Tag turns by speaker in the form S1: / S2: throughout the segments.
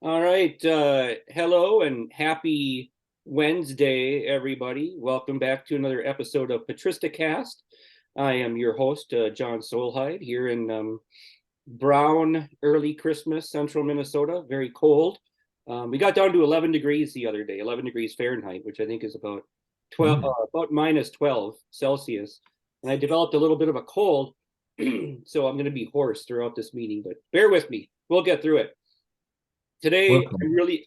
S1: All right. Hello and happy Wednesday, everybody. Welcome back to another episode of PatristiCast. I am your host, John Solheid, here in brown early Christmas, central Minnesota. Very cold. We got down to 11 degrees the other day, 11 degrees Fahrenheit, which I think is about 12, about minus 12 Celsius. And I developed a little bit of a cold, so I'm going to be hoarse throughout this meeting, but bear with me. We'll get through it. Today,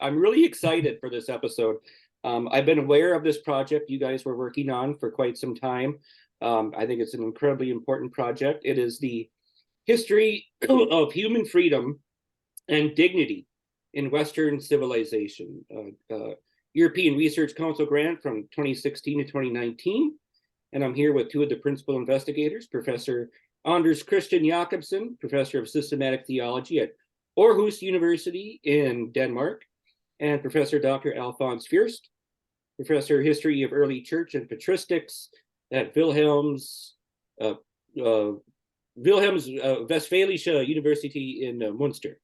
S1: I'm really excited for this episode. I've been aware of this project you guys were working on for quite some time. I think it's an incredibly important project. It is the history of human freedom and dignity in Western civilization. European Research Council grant from 2016 to 2019. And I'm here with two of the principal investigators, Professor Anders-Christia Jacobsen, Professor of Systematic Theology at Aarhus University in Denmark, and Professor Dr. Alfons Fürst, Professor of History of Early Church and Patristics at Wilhelms Westfälische University in Münster.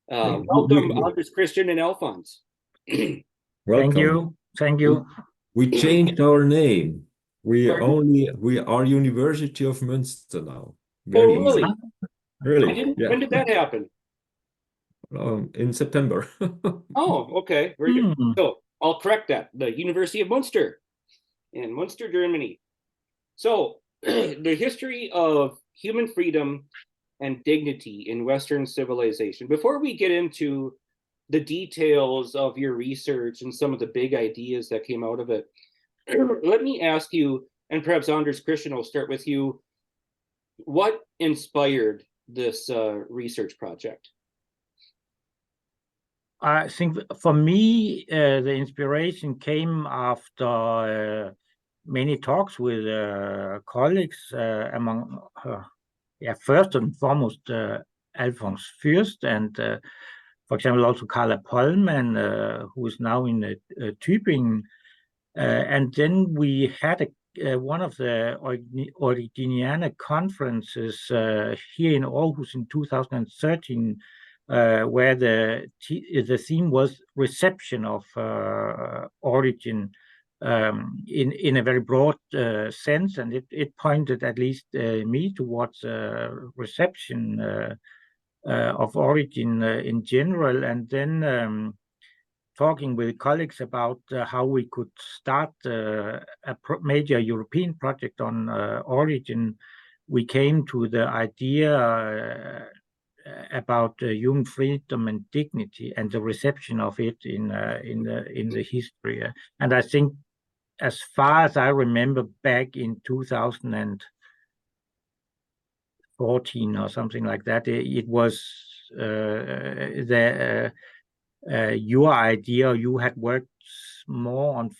S1: Welcome, Anders-Christian and Alfons.
S2: Welcome. Thank you.
S3: We changed our name. We are University of Münster now.
S1: Very really?
S3: Easy. Really?
S1: Yeah. When did that happen?
S3: In September.
S1: Oh, okay. Very good. So I'll correct that. The University of Münster in Münster, Germany. So the history of human freedom and dignity in Western civilization. Before we get into the details of your research and some of the big ideas that came out of it, let me ask you, and perhaps Anders-Christian, will start with you, what inspired this research project?
S2: I think for me, the inspiration came after many talks with colleagues, among first and foremost Alfons Fürst, and for example also Carla Pollmann, who is now in Tübingen. And then we had one of the Originiana conferences here in Aarhus in 2013, where the theme was reception of Origen in a very broad sense, and it pointed at least me towards reception of Origen in general, and then talking with colleagues about how we could start a major European project on Origen. We came to the idea about human freedom and dignity and the reception of it in the history. And I think, as far as I remember, back in 2014 or something like that, it was your idea. You had worked more on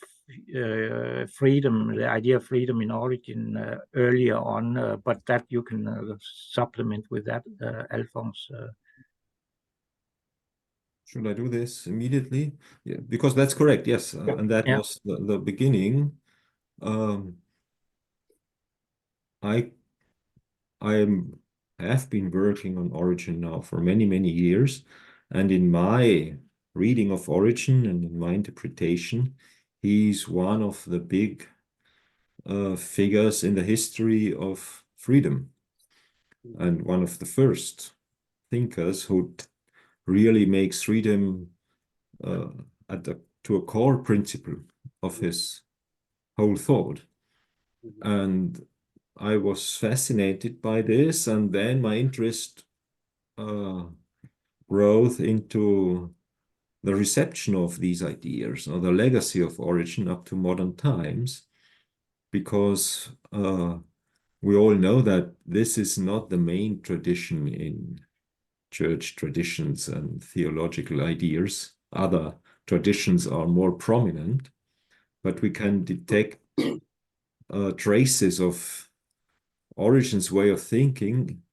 S2: freedom, the idea of freedom in Origen earlier on, but that you can supplement with that, Alfons.
S3: Should I do this immediately? Yeah, because that's correct, yes. And that was the beginning. I have been working on Origen now for many, many years. And in my reading of Origen and in my interpretation, he's one of the big figures in the history of freedom, and one of the first thinkers who really makes freedom to a core principle of his whole thought. And I was fascinated by this, and then my interest growth into the reception of these ideas, or the legacy of Origen up to modern times, because we all know that this is not the main tradition in church traditions and theological ideas. Other traditions are more prominent, but we can detect traces of Origen's way of thinking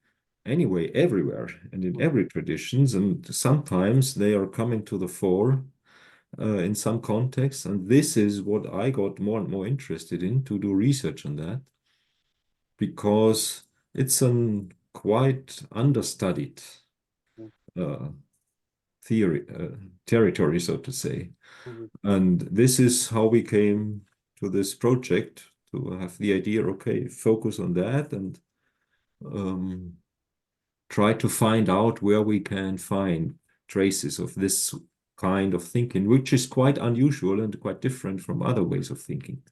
S3: anyway, everywhere and in every traditions, and sometimes they are coming to the fore in some contexts. And this is what I got more and more interested in, to do research on that, because it's a quite understudied territory, so to say. And this is how we came to this project, to have the idea, okay, focus on that and try to find out where we can find traces of this kind of thinking, which is quite unusual and quite different from other ways of thinking.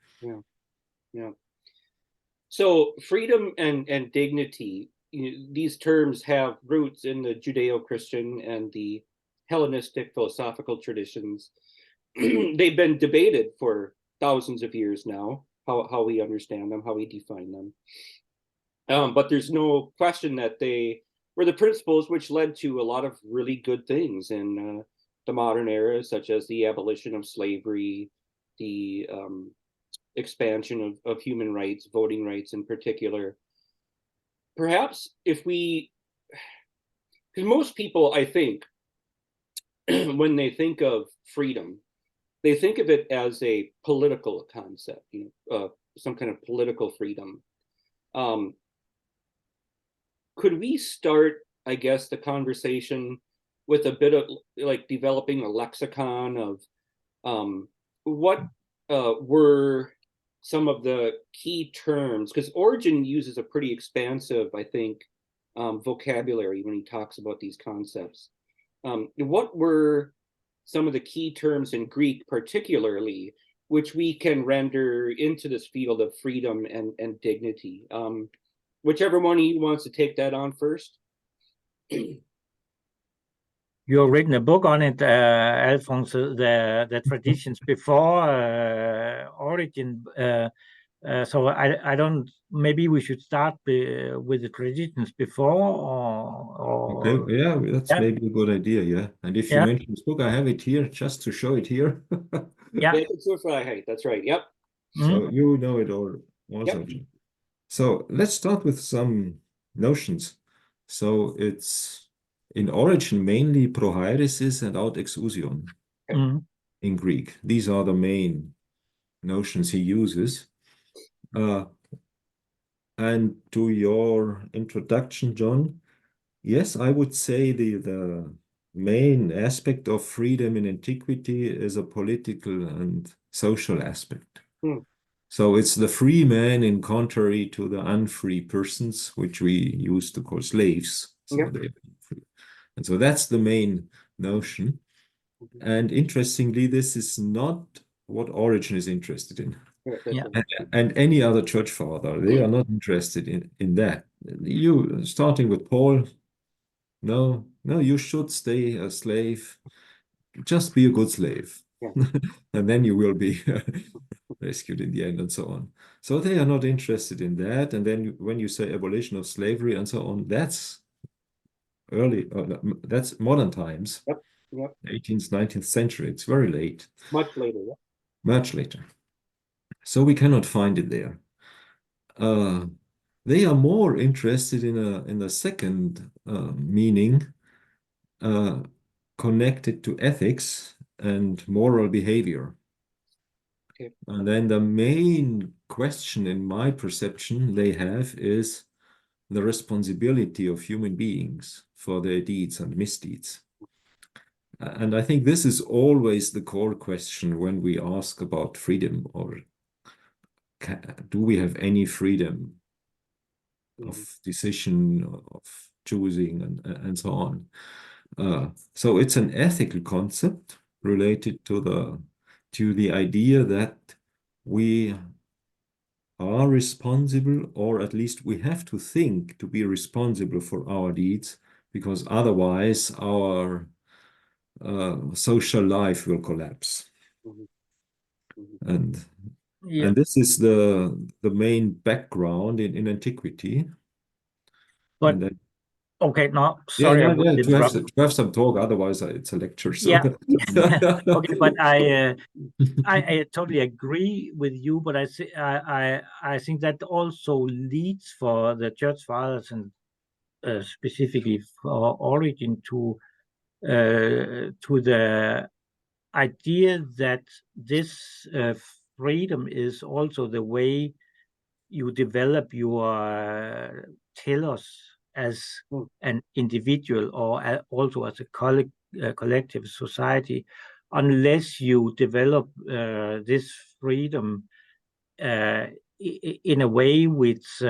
S1: Yeah. So freedom and dignity, these terms have roots in the Judeo-Christian and the Hellenistic philosophical traditions. They've been debated for thousands of years now, how we understand them, how we define them. But there's no question that they were the principles which led to a lot of really good things in the modern era, such as the abolition of slavery, the expansion of human rights, voting rights in particular. Perhaps if we, because most people, I think, when they think of freedom, they think of it as a political concept, some kind of political freedom. Could we start, I guess, the conversation with a bit of like developing a lexicon of what were some of the key terms? Because Origen uses a pretty expansive, I think, vocabulary when he talks about these concepts. What were some of the key terms in Greek, particularly, which we can render into this field of freedom and dignity? Whichever one of you wants to take that on first.
S2: You've written a book on it, Alfons, the traditions before Origen. So I don't. Maybe we should start with the traditions before, or
S3: Okay, yeah, that's maybe a good idea. Yeah, and if you mention this book, I have it here just to show it here.
S1: That's right. Yep.
S3: So you know it all also. Yep. So let's start with some notions. So it's in Origen mainly prohairesis and aut exousion in Greek. These are the main notions he uses. And to your introduction, John, yes, I would say the main aspect of freedom in antiquity is a political and social aspect. So it's the free man in contrary to the unfree persons, which we used to call slaves. So they're free. And so that's the main notion. And interestingly, this is not what Origen is interested in. And any other church father, they are not interested in that. You, starting with Paul, no, you should stay a slave. Just be a good slave. And then you will be rescued in the end and so on. So they are not interested in that. And then when you say abolition of slavery and so on, that's early, that's modern times. 18th, 19th century. It's very late.
S1: Much later.
S3: Much later. So we cannot find it there. They are more interested in a second meaning connected to ethics and moral behavior. And then the main question in my perception they have is the responsibility of human beings for their deeds and misdeeds. And I think this is always the core question when we ask about freedom, or do we have any freedom of decision, of choosing, and so on. So it's an ethical concept related to the idea that we are responsible, or at least we have to think to be responsible for our deeds, because otherwise our social life will collapse. And this is the main background in antiquity.
S2: But okay, no, sorry.
S3: To have some talk, otherwise it's a lecture. So.
S2: Okay, but I totally agree with you. But I think that also leads for the church fathers, and specifically for Origen, to the idea that this freedom is also the way you develop your telos as an individual, or also as a collective society, unless you develop this freedom in a way which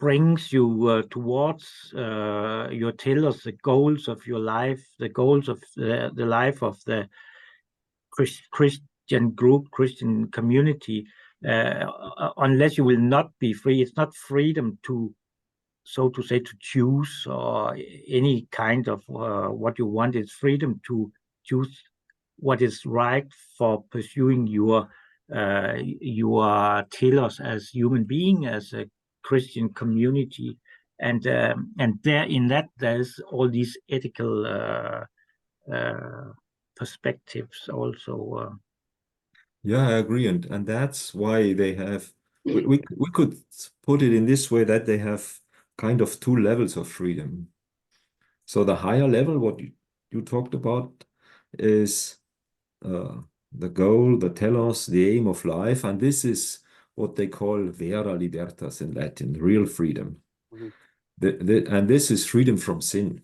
S2: brings you towards your tellers, the goals of your life, the goals of the life of the Christian group, Christian community. Unless you will not be free, it's not freedom to, so to say, to choose or any kind of what you want. It's freedom to choose what is right for pursuing your tellers as human being, as a Christian community, and there in that there's all these ethical perspectives also.
S3: Yeah, I agree, and that's why they have. We could put it in this way, that they have kind of two levels of freedom. So the higher level, what you talked about, is the goal, the telos, the aim of life, and this is what they call vera libertas in Latin, real freedom. And this is freedom from sin,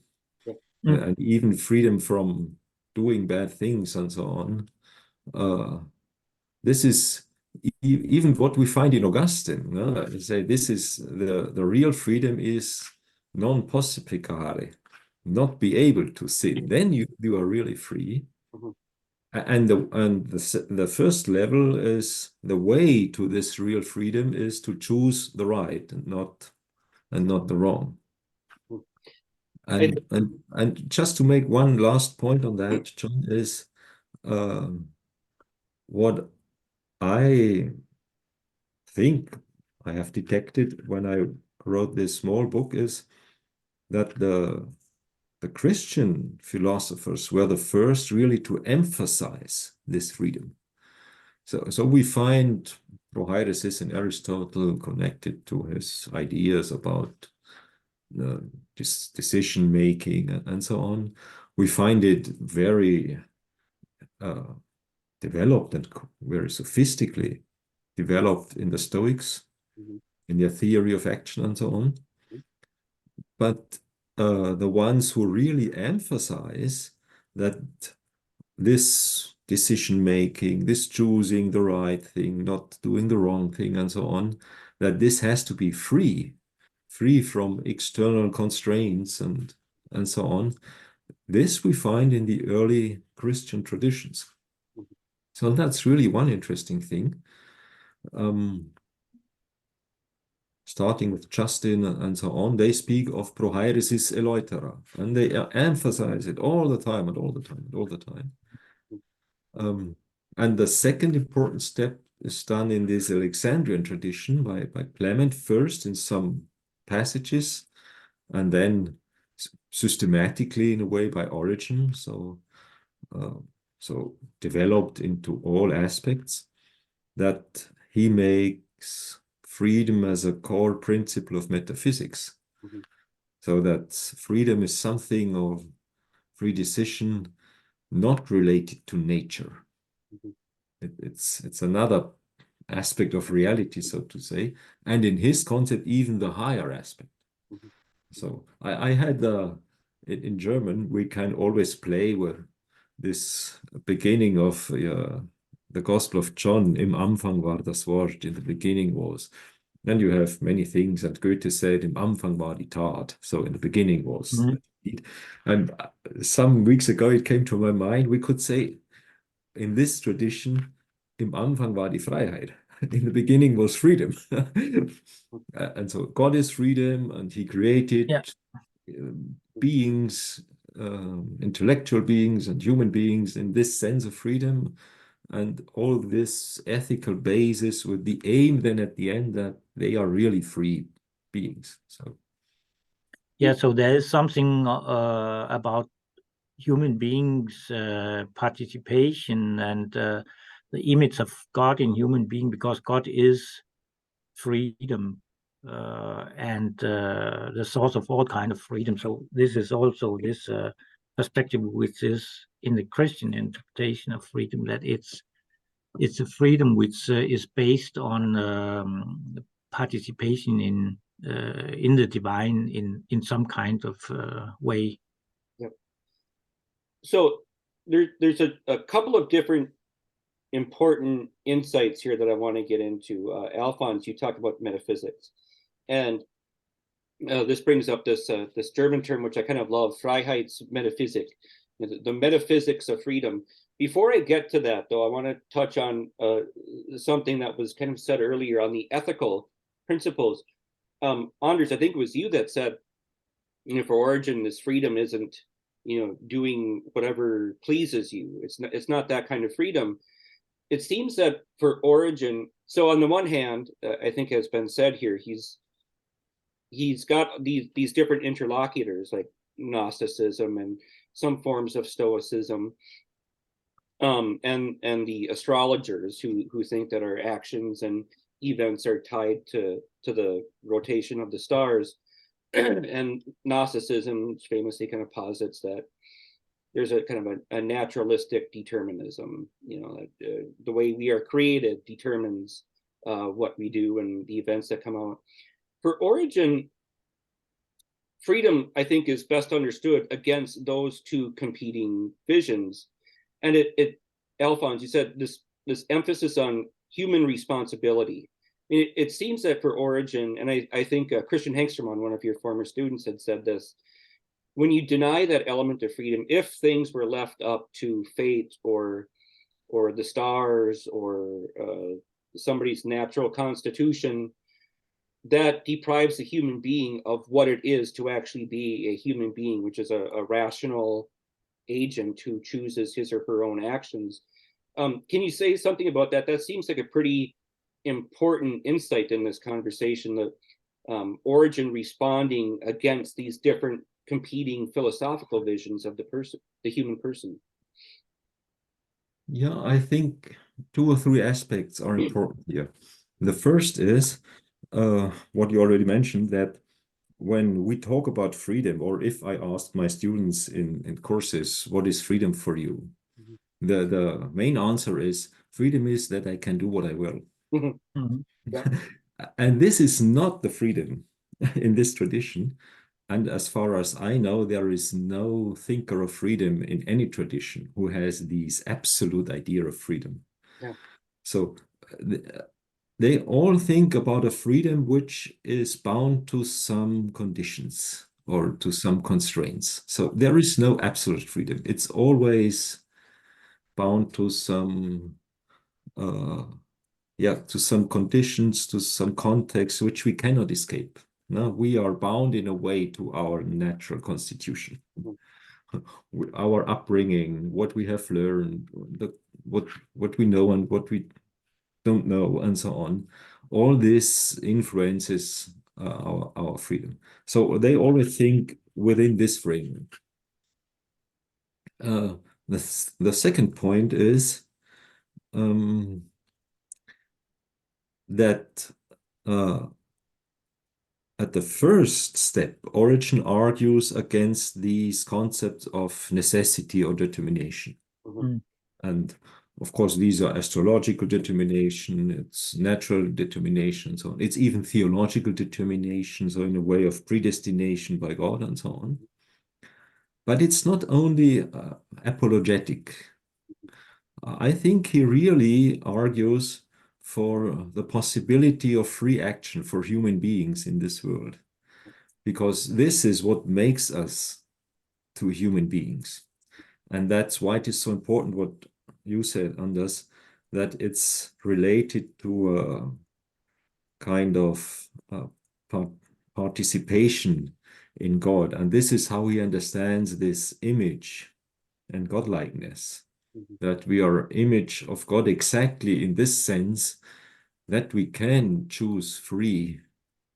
S3: and even freedom from doing bad things and so on. This is even what we find in Augustine. They say this is the real freedom is non posse peccare, not be able to sin. Then you are really free. And the first level is the way to this real freedom is to choose the right and not the wrong. And just to make one last point on that, John, is what I think I have detected when I wrote this small book is that the Christian philosophers were the first really to emphasize this freedom. So we find prohairesis in Aristotle connected to his ideas about this decision making and so on. We find it very developed and very sophistically developed in the Stoics, in their theory of action and so on. But the ones who really emphasize that this decision-making, this choosing the right thing, not doing the wrong thing and so on, that this has to be free from external constraints and so on. This we find in the early Christian traditions. So that's really one interesting thing. Starting with Justin and so on, they speak of prohairesis eleutera, and they emphasize it all the time and all the time and all the time. And the second important step is done in this Alexandrian tradition by Clement first in some passages, and then systematically in a way by Origen, so developed into all aspects, that he makes freedom as a core principle of metaphysics. So that freedom is something of free decision not related to nature. It's another aspect of reality, so to say, and in his concept even the higher aspect. So I had in German we can always play with this beginning of the Gospel of John. Im Anfang war das Wort, in the beginning was. And you have many things, and Goethe said, Im Anfang war die Tat. So in the beginning was the deed. And some weeks ago it came to my mind, we could say in this tradition, Im Anfang war die Freiheit. In the beginning was freedom. And so God is freedom, and he created beings, intellectual beings and human beings in this sense of freedom, and all this ethical basis with the aim then at the end that they are really free beings. So
S2: so there is something about human beings' participation and the image of God in human being, because God is freedom and the source of all kind of freedom. So this is also this perspective which is in the Christian interpretation of freedom, that it's a freedom which is based on participation in the divine in some kind of way.
S1: Yep. So there's a couple of different important insights here that I want to get into. Alfons, you talk about metaphysics, and this brings up this German term, which I kind of love, Freiheitsmetaphysik, the metaphysics of freedom. Before I get to that, though, I want to touch on something that was kind of said earlier on the ethical principles. Anders, I think it was you that said, for Origen, this freedom isn't, doing whatever pleases you. It's not that kind of freedom. It seems that for Origen, so on the one hand, I think has been said here, he's got these different interlocutors like Gnosticism and some forms of Stoicism, and the astrologers who think that our actions and events are tied to the rotation of the stars, and Gnosticism famously kind of posits that there's a kind of a naturalistic determinism, the way we are created determines what we do and the events that come out. For Origen, freedom, I think, is best understood against those two competing visions. And Alfons, you said this emphasis on human responsibility. It seems that for Origen, and I think Christian Hengsterman, one of your former students, had said this, when you deny that element of freedom, if things were left up to fate or the stars or somebody's natural constitution, that deprives the human being of what it is to actually be a human being, which is a rational agent who chooses his or her own actions. Can you say something about that? That seems like a pretty important insight in this conversation, that Origen responding against these different competing philosophical visions of the human person.
S3: Yeah, I think 2 or 3 aspects are important here. The first is what you already mentioned, that when we talk about freedom, or if I ask my students in courses, what is freedom for you? The main answer is, freedom is that I can do what I will.
S1: Yeah.
S3: And this is not the freedom in this tradition. And as far as I know, there is no thinker of freedom in any tradition who has this absolute idea of freedom.
S1: Yeah.
S3: So they all think about a freedom which is bound to some conditions or to some constraints. So there is no absolute freedom. It's always bound to some to some conditions, to some context which we cannot escape. No, we are bound in a way to our natural constitution, our upbringing, what we have learned, what we know and what we don't know, and so on. All this influences our freedom. So they always think within this framework. The second point is that at the first step, Origen argues against these concepts of necessity or determination. And of course, these are astrological determination, it's natural determination, so on. It's even theological determination, so in a way of predestination by God and so on. But it's not only apologetic. I think he really argues for the possibility of free action for human beings in this world, because this is what makes us to human beings. And that's why it is so important what you said, Anders, that it's related to a kind of participation in God. And this is how he understands this image and godlikeness, that we are image of God exactly in this sense, that we can choose free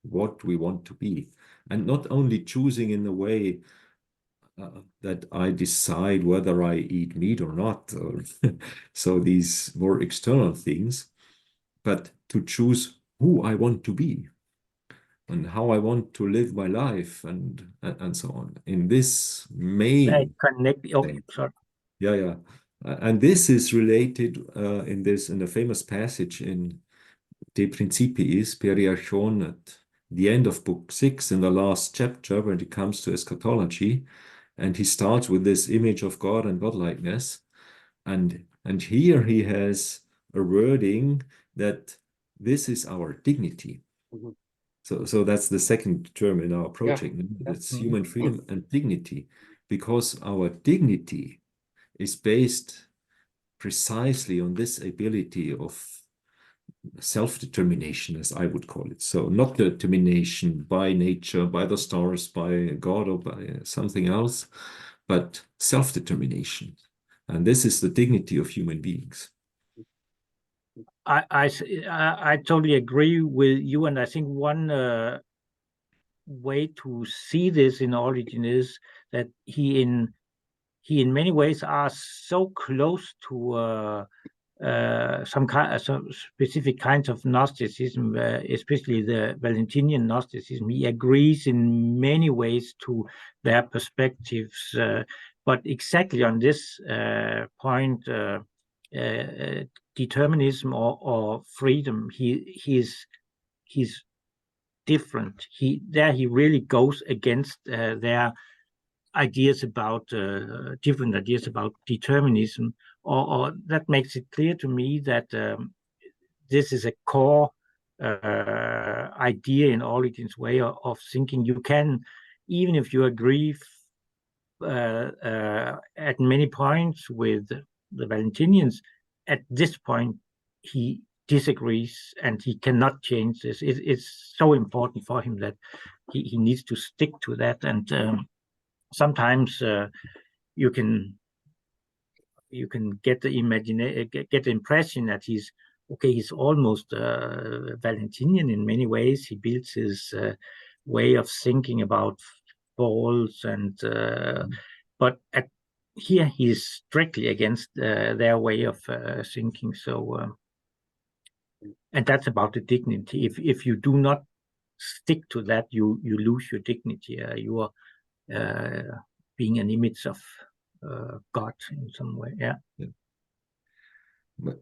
S3: what we want to be, and not only choosing in a way that I decide whether I eat meat or not, or so these more external things, but to choose who I want to be and how I want to live my life, and so on. In this main and this is related in the famous passage in De Principiis, Periarchon, the end of book 6 in the last chapter when it comes to eschatology. And he starts with this image of God and godlikeness. And here he has a wording that this is our dignity.
S1: Mm-hmm.
S3: So that's the second term in our project.
S1: Yeah.
S3: That's human freedom and dignity, because our dignity is based precisely on this ability of self-determination, as I would call it. So not determination by nature, by the stars, by God, or by something else, but self-determination. And this is the dignity of human beings.
S2: I totally agree with you, and I think one way to see this in Origen is that he in many ways are so close to some specific kinds of Gnosticism, especially the Valentinian Gnosticism. He agrees in many ways to their perspectives, but exactly on this point, determinism or freedom, he's different. He really goes against their ideas about different ideas about determinism, or that makes it clear to me that this is a core idea in Origen's way of thinking. You can, even if you agree at many points with the Valentinians, at this point he disagrees and he cannot change this. It's so important for him that he needs to stick to that, and sometimes you can get the impression that he's almost Valentinian in many ways. He builds his way of thinking about falls, and but here he's strictly against their way of thinking. So and that's about the dignity. If you do not stick to that, you lose your dignity. You are being an image of God in some way. Yeah.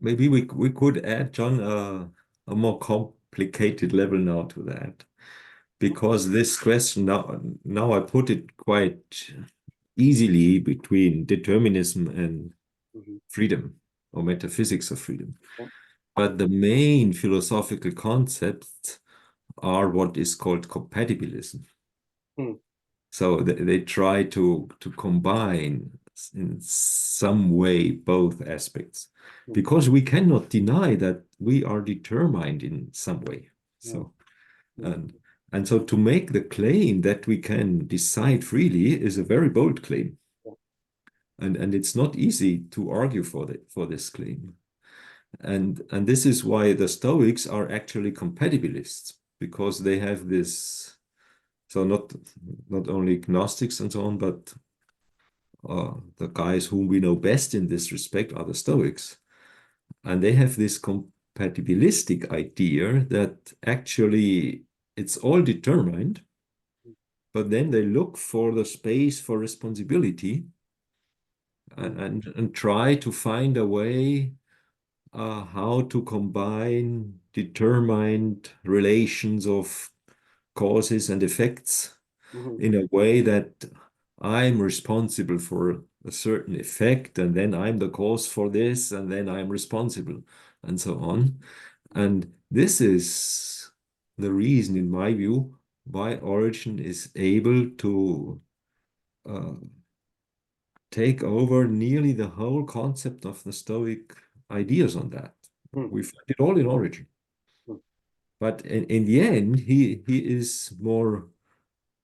S3: Maybe we could add, John, a more complicated level now to that, because this question now I put it quite easily between determinism and freedom, or metaphysics of freedom. But the main philosophical concepts are what is called compatibilism. So they try to combine in some way both aspects, because we cannot deny that we are determined in some way. So and so to make the claim that we can decide freely is a very bold claim, and it's not easy to argue for this claim. And this is why the Stoics are actually compatibilists, because they have this. So not only Gnostics and so on, but the guys whom we know best in this respect are the Stoics. And they have this compatibilistic idea that actually it's all determined, but then they look for the space for responsibility and try to find a way how to combine determined relations of causes and effects in a way that I'm responsible for a certain effect, and then I'm the cause for this, and then I'm responsible, and so on. And this is the reason, in my view, why Origen is able to take over nearly the whole concept of the Stoic ideas on that. We find it all in Origen. But in the end, he is more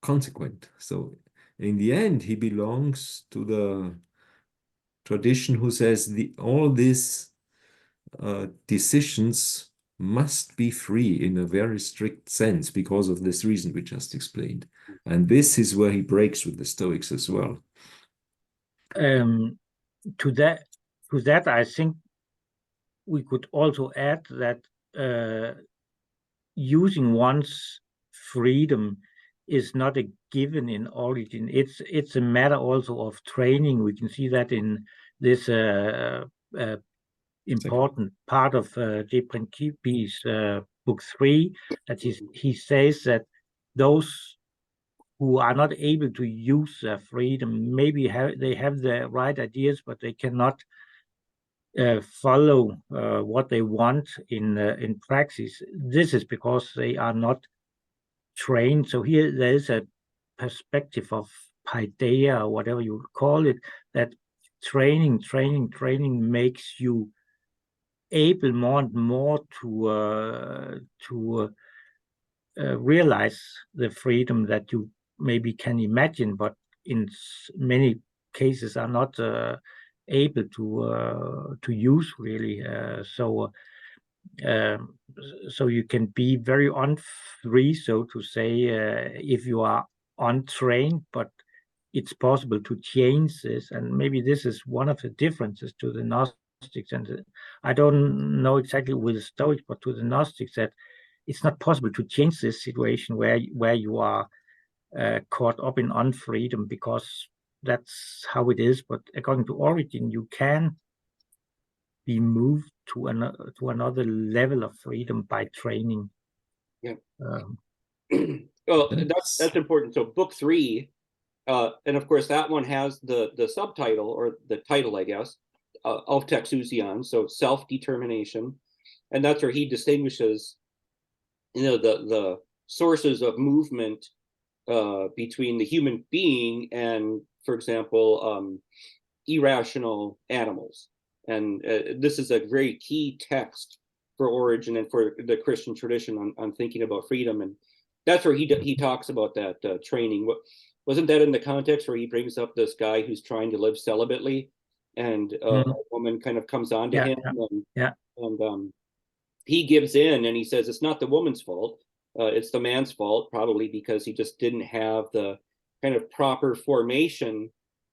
S3: consequent. So in the end, he belongs to the tradition who says all these decisions must be free in a very strict sense because of this reason we just explained. And this is where he breaks with the Stoics as well.
S2: To that, I think we could also add that using one's freedom is not a given in Origen. It's a matter also of training. We can see that in this important part of De Principiis, book 3, that he says that those who are not able to use their freedom, maybe they have the right ideas, but they cannot follow what they want in practice. This is because they are not trained. So here there is a perspective of paideia, or whatever you call it, that training makes you able more and more to realize the freedom that you maybe can imagine, but in many cases are not able to use really. So you can be very unfree, so to say, if you are untrained, but it's possible to change this. And maybe this is one of the differences to the Gnostics, and I don't know exactly with the Stoics, but to the Gnostics, that it's not possible to change this situation where you are caught up in unfreedom, because that's how it is. But according to Origen, you can be moved to another level of freedom by training.
S1: Yeah. Well, that's important. So book 3, and of course that one has the subtitle, or the title, I guess, Auftexousion, so self-determination, and that's where he distinguishes, the sources of movement between the human being and, for example, irrational animals. And this is a very key text for Origen and for the Christian tradition on thinking about freedom. And that's where he talks about that training. Wasn't that in the context where he brings up this guy who's trying to live celibately, and a woman kind of comes on to him, and he gives in, and he says it's not the woman's fault, it's the man's fault, probably because he just didn't have the kind of proper formation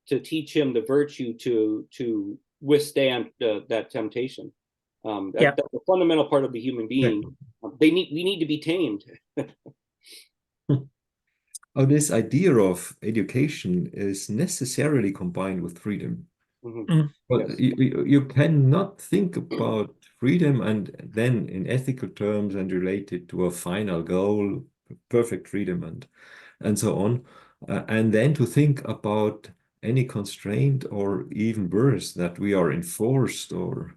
S1: to teach him the virtue to withstand that temptation. That's a fundamental part of the human being. We need to be tamed.
S3: This idea of education is necessarily combined with freedom. But you cannot think about freedom and then in ethical terms and relate it to a final goal, perfect freedom and so on, and then to think about any constraint or even worse, that we are enforced, or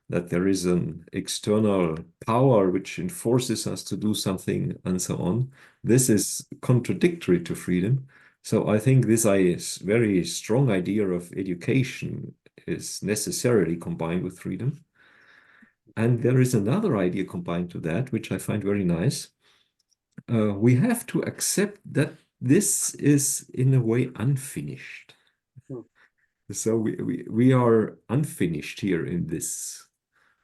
S3: that there is an external power which enforces us to do something and so on. This is contradictory to freedom. So I think this very strong idea of education is necessarily combined with freedom. And there is another idea combined to that, which I find very nice. We have to accept that this is in a way unfinished. So we are unfinished here in this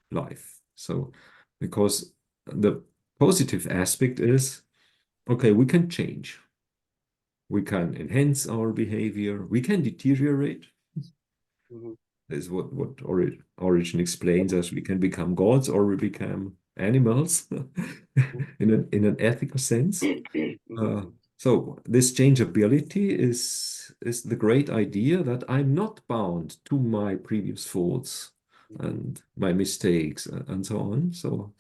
S3: life. So because the positive aspect is, okay, we can change. We can enhance our behavior. We can deteriorate. This is what Origen explains as we can become gods or we become animals in an ethical sense. So this changeability is the great idea that I'm not bound to my previous faults and my mistakes and so on. So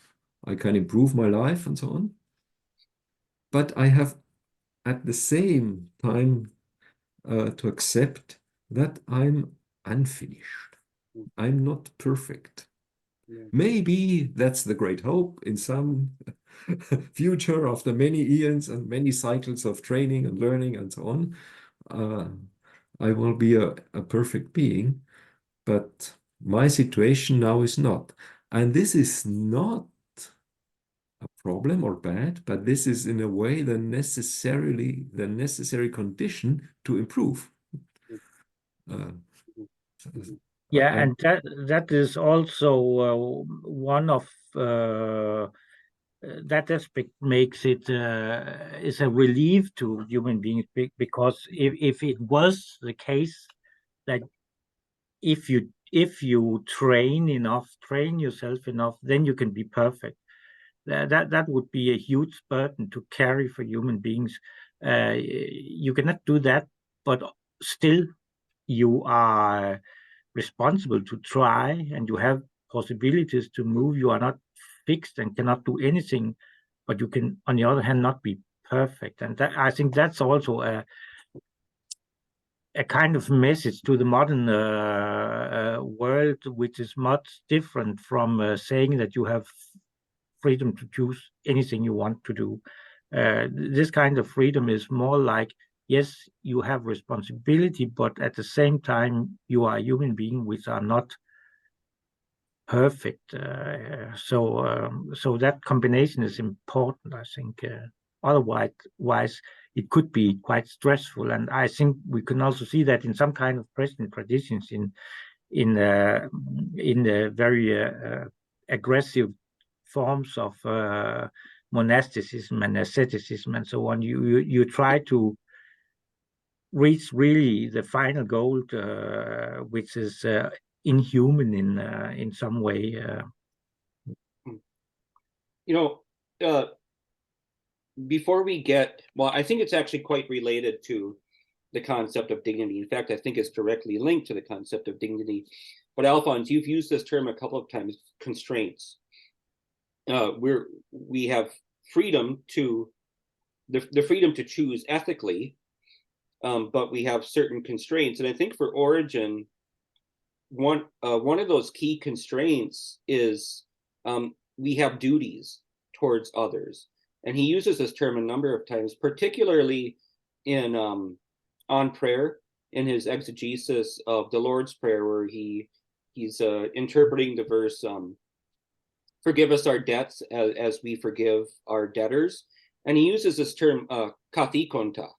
S3: I can improve my life and so on. But I have at the same time to accept that I'm unfinished. I'm not perfect. Maybe that's the great hope in some future, after many eons and many cycles of training and learning and so on. I will be a perfect being, but my situation now is not. And this is not a problem or bad, but this is in a way the necessary condition to improve.
S2: And that is also one of that aspect makes it is a relief to human beings, because if it was the case that if you train yourself enough, then you can be perfect. That would be a huge burden to carry for human beings. You cannot do that, but still you are responsible to try, and you have possibilities to move. You are not fixed and cannot do anything, but you can, on the other hand, not be perfect. And I think that's also a kind of message to the modern world, which is much different from saying that you have freedom to choose anything you want to do. This kind of freedom is more like, yes, you have responsibility, but at the same time, you are a human being, which are not perfect. So that combination is important, I think. Otherwise, it could be quite stressful, and I think we can also see that in some kind of Christian traditions, in the very aggressive forms of monasticism and asceticism and so on. You try to reach really the final goal, which is inhuman in some way.
S1: Before we get, well, I think it's actually quite related to the concept of dignity. In fact, I think it's directly linked to the concept of dignity. But Alfons, you've used this term a couple of times, constraints. We have freedom to the freedom to choose ethically, but we have certain constraints. And I think for Origen, one of those key constraints is we have duties towards others. And he uses this term a number of times, particularly in on prayer, in his exegesis of the Lord's Prayer, where he's interpreting the verse, forgive us our debts as we forgive our debtors. And he uses this term kathikonta,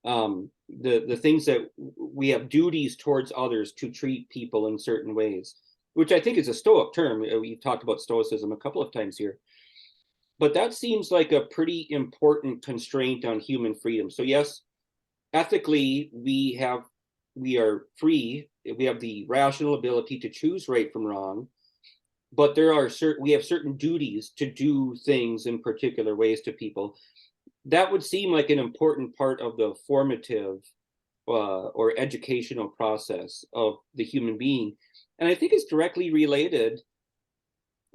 S1: the things that we have duties towards others to treat people in certain ways, which I think is a Stoic term. We've talked about Stoicism a couple of times here. But that seems like a pretty important constraint on human freedom. So yes, ethically, we are free. We have the rational ability to choose right from wrong, but we have certain duties to do things in particular ways to people. That would seem like an important part of the formative or educational process of the human being. And I think it's directly related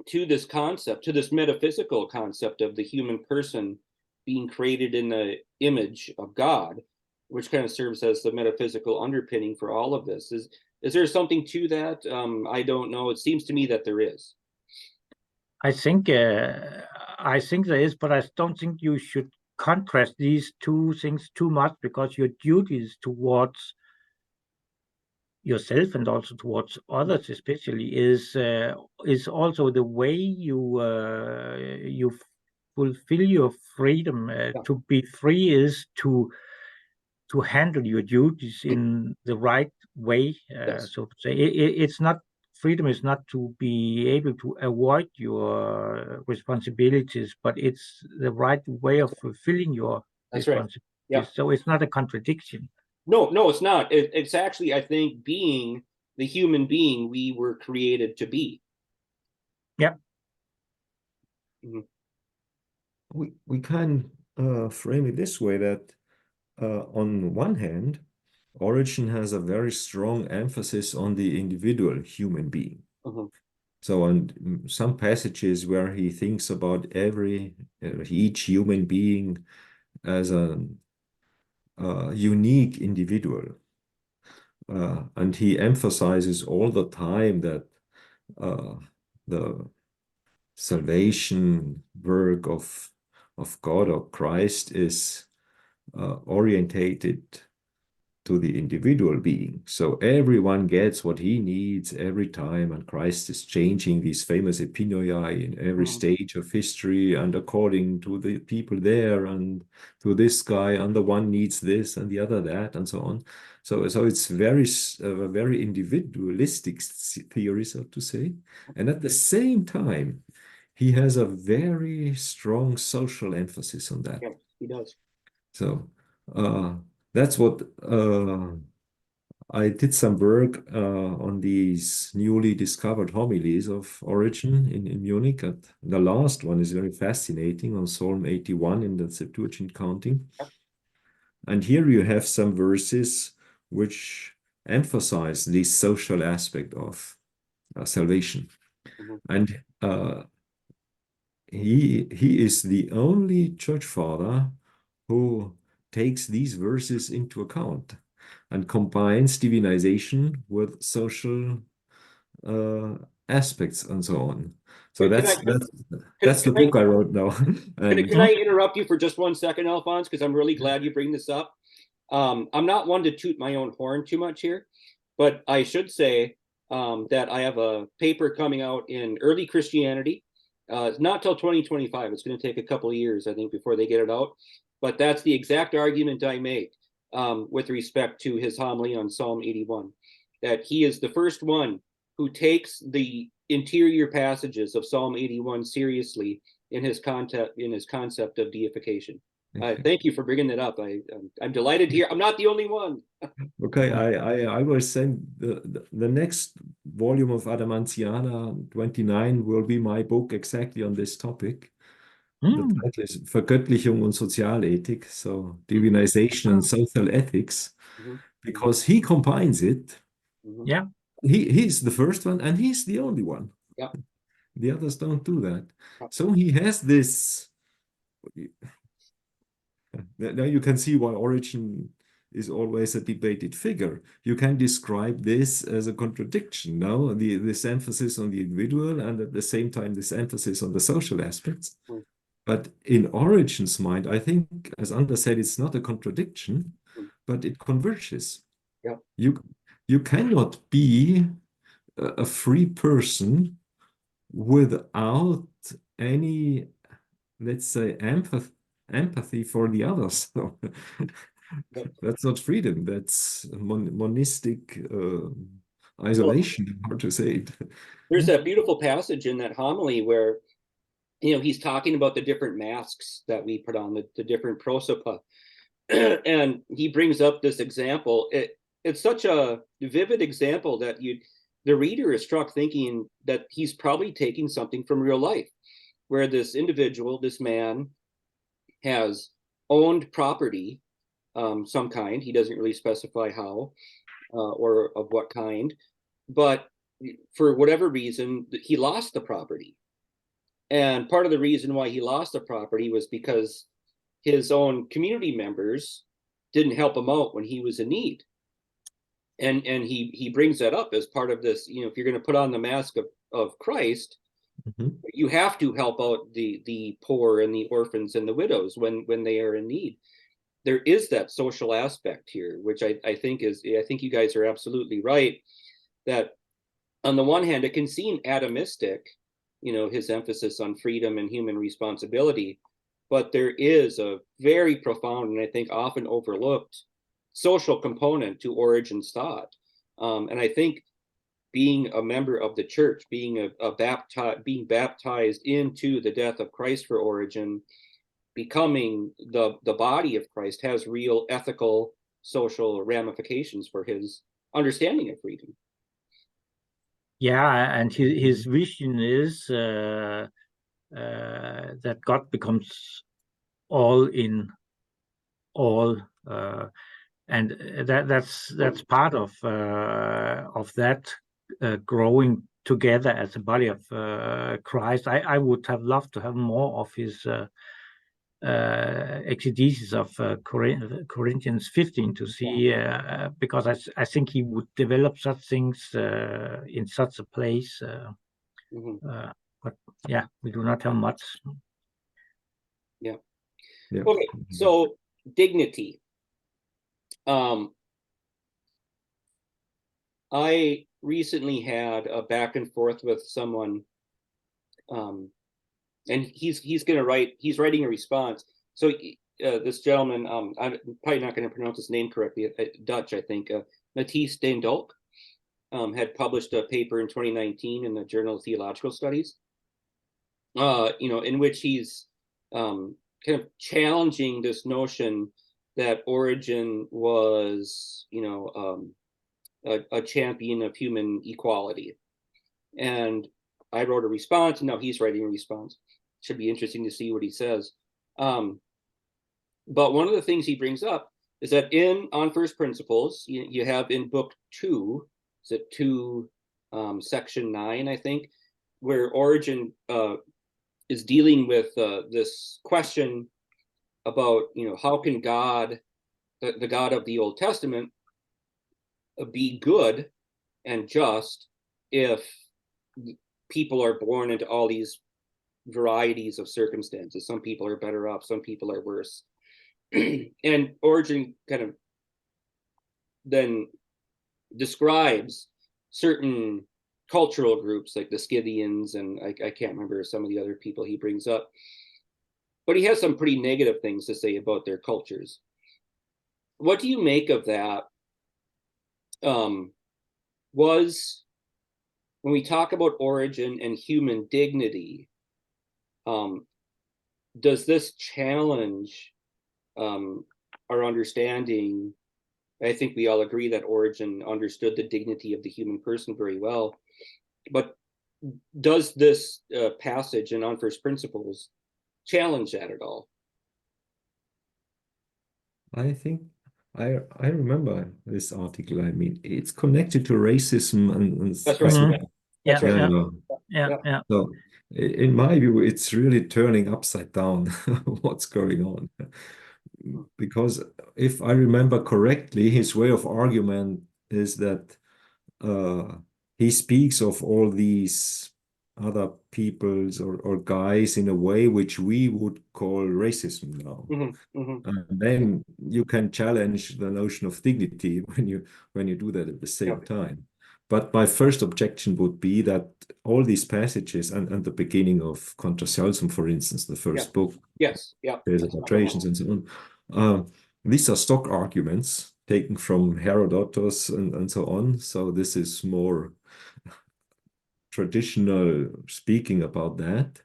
S1: to this concept, to this metaphysical concept of the human person being created in the image of God, which kind of serves as the metaphysical underpinning for all of this. Is there something to that? I don't know. It seems to me that there is.
S2: I think there is, but I don't think you should contrast these two things too much, because your duties towards yourself and also towards others especially is also the way you fulfill your freedom. To be free is to handle your duties in the right way, so to say. It's not, freedom is not to be able to avoid your responsibilities, but it's the right way of fulfilling your responsibilities. Right. So it's not a contradiction.
S1: No, it's not. It's actually, I think, being the human being we were created to be.
S2: Yeah.
S3: Mm-hmm. We can frame it this way, that on one hand, Origen has a very strong emphasis on the individual human being.
S1: Mm-hmm.
S3: So on some passages where he thinks about each human being as a unique individual. And he emphasizes all the time that the salvation work of God or Christ is orientated to the individual being. So everyone gets what he needs every time, and Christ is changing these famous epinoia in every stage of history, and according to the people there, and to this guy, and the one needs this and the other that, and so on. So it's a very individualistic theory, so to say. And at the same time, he has a very strong social emphasis on that.
S1: Yeah, he does.
S3: So that's what I did some work on these newly discovered homilies of Origen in Munich. And the last one is very fascinating, on Psalm 81 in the Septuagint counting. And here you have some verses which emphasize the social aspect of salvation. And he is the only church father who takes these verses into account and combines divinization with social aspects and so on. So that's the book I wrote now.
S1: Can I interrupt you for just 1 second, Alfons? Because I'm really glad you bring this up. I'm not one to toot my own horn too much here, but I should say that I have a paper coming out in early Christianity. It's not till 2025. It's going to take a couple of years, I think, before they get it out. But that's the exact argument I make with respect to his homily on Psalm 81, that he is the first one who takes the interior passages of Psalm 81 seriously in his concept of deification. Thank you for bringing that up. I'm delighted to hear. I'm not the only one.
S3: Okay, I will send the next volume of Adamantiana 29 will be my book exactly on this topic. The title is Vergöttlichung und Sozialethik, so divinization and social ethics, because he combines it.
S2: Yeah.
S3: He's the first one and he's the only one.
S1: Yeah.
S3: The others don't do that. So he has this. Now you can see why Origen is always a debated figure. You can describe this as a contradiction, no? This emphasis on the individual and at the same time this emphasis on the social aspects. But in Origen's mind, I think, as Anders said, it's not a contradiction, but it converges.
S1: Yeah.
S3: You cannot be a free person without any, let's say, empathy for the others. That's not freedom. That's monistic isolation, hard to say it.
S1: There's that beautiful passage in that homily where, he's talking about the different masks that we put on, the different prosopa. And he brings up this example. It's such a vivid example that the reader is struck thinking that he's probably taking something from real life, where this individual, this man, has owned property, some kind. He doesn't really specify how or of what kind, but for whatever reason, he lost the property. And part of the reason why he lost the property was because his own community members didn't help him out when he was in need. And he brings that up as part of this, if you're going to put on the mask of Christ, you have to help out the poor and the orphans and the widows when they are in need. There is that social aspect here, which I think you guys are absolutely right, that on the one hand, it can seem atomistic, his emphasis on freedom and human responsibility, but there is a very profound and I think often overlooked social component to Origen's thought. And I think being a member of the church, being being baptized into the death of Christ for Origen, becoming the body of Christ, has real ethical, social ramifications for his understanding of freedom.
S2: Yeah, and his vision is that God becomes all in all, and that's part of that growing together as a body of Christ. I would have loved to have more of his exegesis of Corinthians 15 to see, because I think he would develop such things in such a place. But yeah, we do not have much.
S1: Yeah. Okay, so dignity. I recently had a back and forth with someone, and he's writing a response. So this gentleman, I'm probably not going to pronounce his name correctly, Dutch, I think, Matthijs den Dolk, had published a paper in 2019 in the Journal of Theological Studies, in which he's kind of challenging this notion that Origen was, a champion of human equality. And I wrote a response, and now he's writing a response. Should be interesting to see what he says. But one of the things he brings up is that on First Principles, you have in book 2, is it 2, section 9, I think, where Origen is dealing with this question about, how can God, the God of the Old Testament, be good and just if people are born into all these varieties of circumstances. Some people are better off, some people are worse. And Origen kind of then describes certain cultural groups like the Scythians, and I can't remember some of the other people he brings up, but he has some pretty negative things to say about their cultures. What do you make of that? Was when we talk about Origen and human dignity, does this challenge our understanding? I think we all agree that Origen understood the dignity of the human person very well, but does this passage in On First Principles challenge that at all?
S3: I think I remember this article. I mean, it's connected to racism and
S1: That's right.
S2: Mhm.
S1: That's right.
S2: Yeah.
S3: So in my view, it's really turning upside down what's going on. Because if I remember correctly, his way of argument is that he speaks of all these other peoples or guys in a way which we would call racism now. And then you can challenge the notion of dignity when you do that at the same time. But my first objection would be that all these passages and the beginning of Contra Salsum, for instance, the first book, there's illustrations and so on. These are stock arguments taken from Herodotus and so on. So this is more traditional speaking about that.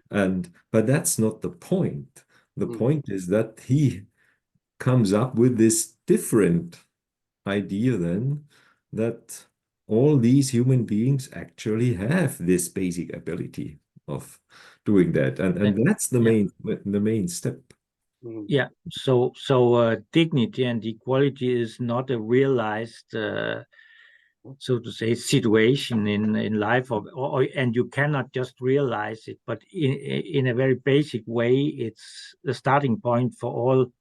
S3: But that's not the point. The point is that he comes up with this different idea then that all these human beings actually have this basic ability of doing that. And that's the main step.
S2: Yeah, so dignity and equality is not a realized, so to say, situation in life, and you cannot just realize it. But in a very basic way, it's the starting point for all,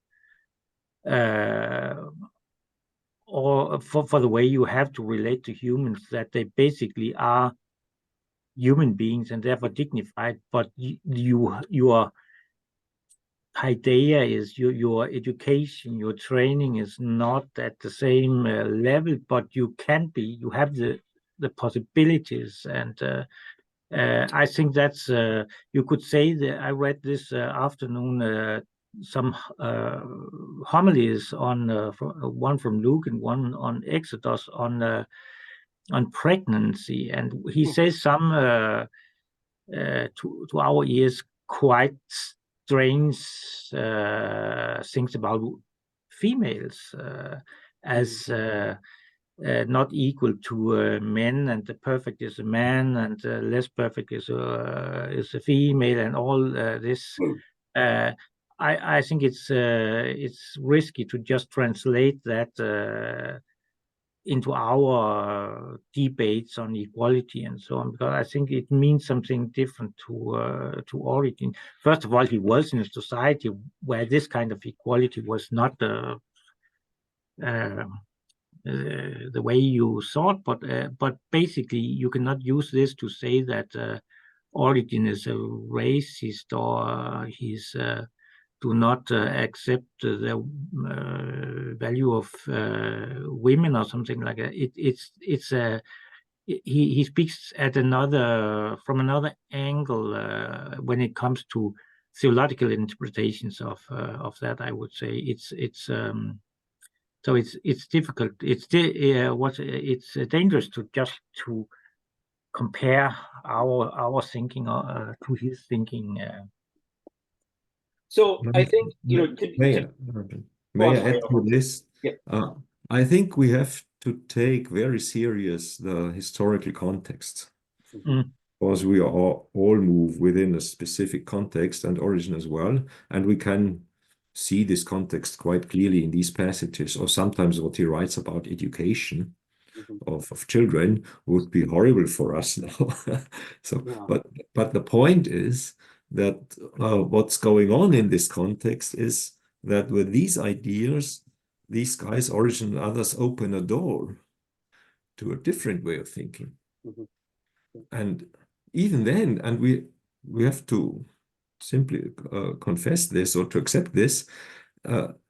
S2: or for the way you have to relate to humans. That they basically are human beings and therefore dignified. But your idea is your education, your training is not at the same level, but you have the possibilities. And I think that's, you could say that I read this afternoon some homilies on one from Luke and one on Exodus on pregnancy, and he says some to our ears quite strange things about females as not equal to men, and the perfect is a man, and less perfect is a female, and all this. I think it's risky to just translate that into our debates on equality and so on, because I think it means something different to Origen. First of all, he was in a society where this kind of equality was not the way you thought, but basically you cannot use this to say that Origen is a racist or he's do not accept the value of women or something like that. He speaks at from another angle when it comes to theological interpretations of that. I would say so it's difficult. It's dangerous to compare our thinking to his thinking.
S1: So I think
S3: may I add to this?
S1: Yeah.
S3: I think we have to take very serious the historical context, because we all move within a specific context, and Origen as well, and we can see this context quite clearly in these passages, or sometimes what he writes about education of children would be horrible for us now. So, but the point is that what's going on in this context is that with these ideas, these guys, Origen and others, open a door to a different way of thinking.
S1: Mhm.
S3: And even then, and we have to simply confess this or to accept this,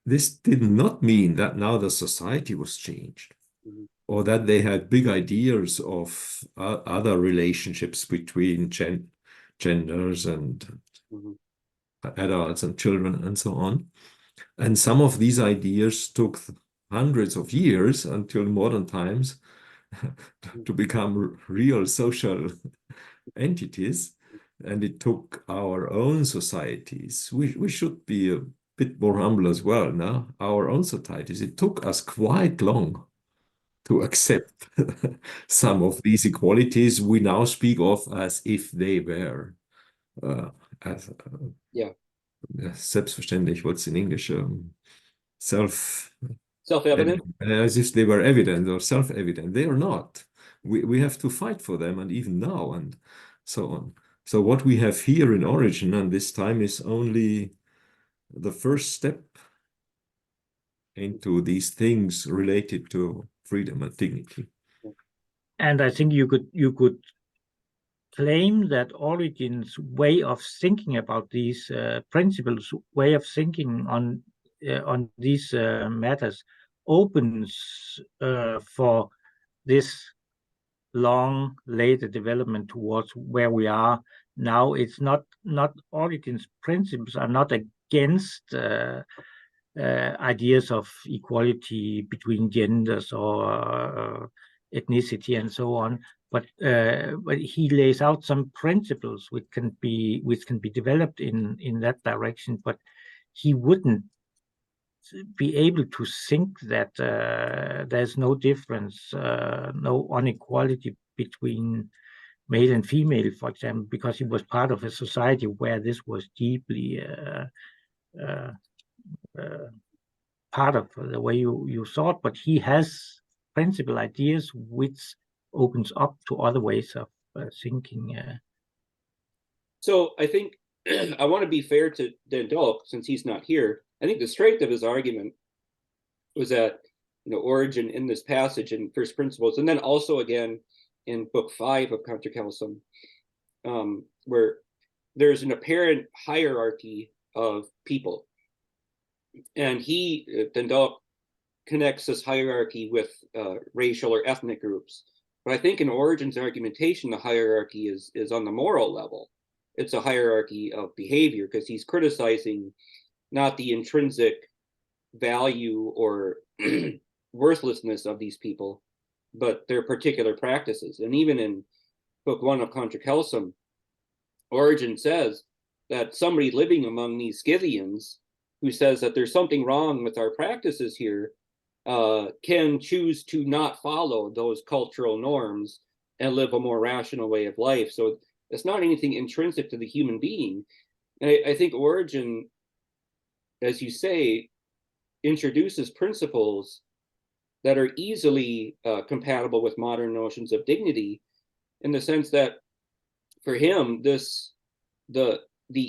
S3: this did not mean that now the society was changed,
S1: Mhm.
S3: or that they had big ideas of other relationships between genders and
S1: Mhm.
S3: adults and children and so on. And some of these ideas took hundreds of years until modern times to become real social entities. And it took our own societies. We should be a bit more humble as well now. Our own societies, it took us quite long to accept some of these equalities we now speak of as if they were as,
S1: Yeah.
S3: selbstverständlich, what's in English?
S1: Self-evident.
S3: As if they were evident or self-evident. They are not. We have to fight for them, and even now, and so on. So what we have here in Origen, and this time, is only the first step into these things related to freedom and dignity.
S2: And I think you could claim that Origen's way of thinking about these principles, way of thinking on these matters, opens for this long later development towards where we are now. It's not Origen's principles are not against ideas of equality between genders or ethnicity and so on, but he lays out some principles which can be developed in that direction. But he wouldn't be able to think that there's no difference, no inequality between male and female, for example, because he was part of a society where this was deeply part of the way you thought. But he has principal ideas which opens up to other ways of thinking.
S1: So I think I want to be fair to Dendalk, since he's not here. I think the strength of his argument was that, Origen in this passage in First Principles, and then also again in Book 5 of Contra Celsum, where there's an apparent hierarchy of people. And Dendalk connects this hierarchy with racial or ethnic groups. But I think in Origen's argumentation, the hierarchy is on the moral level. It's a hierarchy of behavior, because he's criticizing not the intrinsic value or worthlessness of these people, but their particular practices. And even in Book 1 of Contra Celsum, Origen says that somebody living among these Scythians who says that there's something wrong with our practices here can choose to not follow those cultural norms and live a more rational way of life. So it's not anything intrinsic to the human being. And I think Origen, as you say, introduces principles that are easily compatible with modern notions of dignity, in the sense that for him, the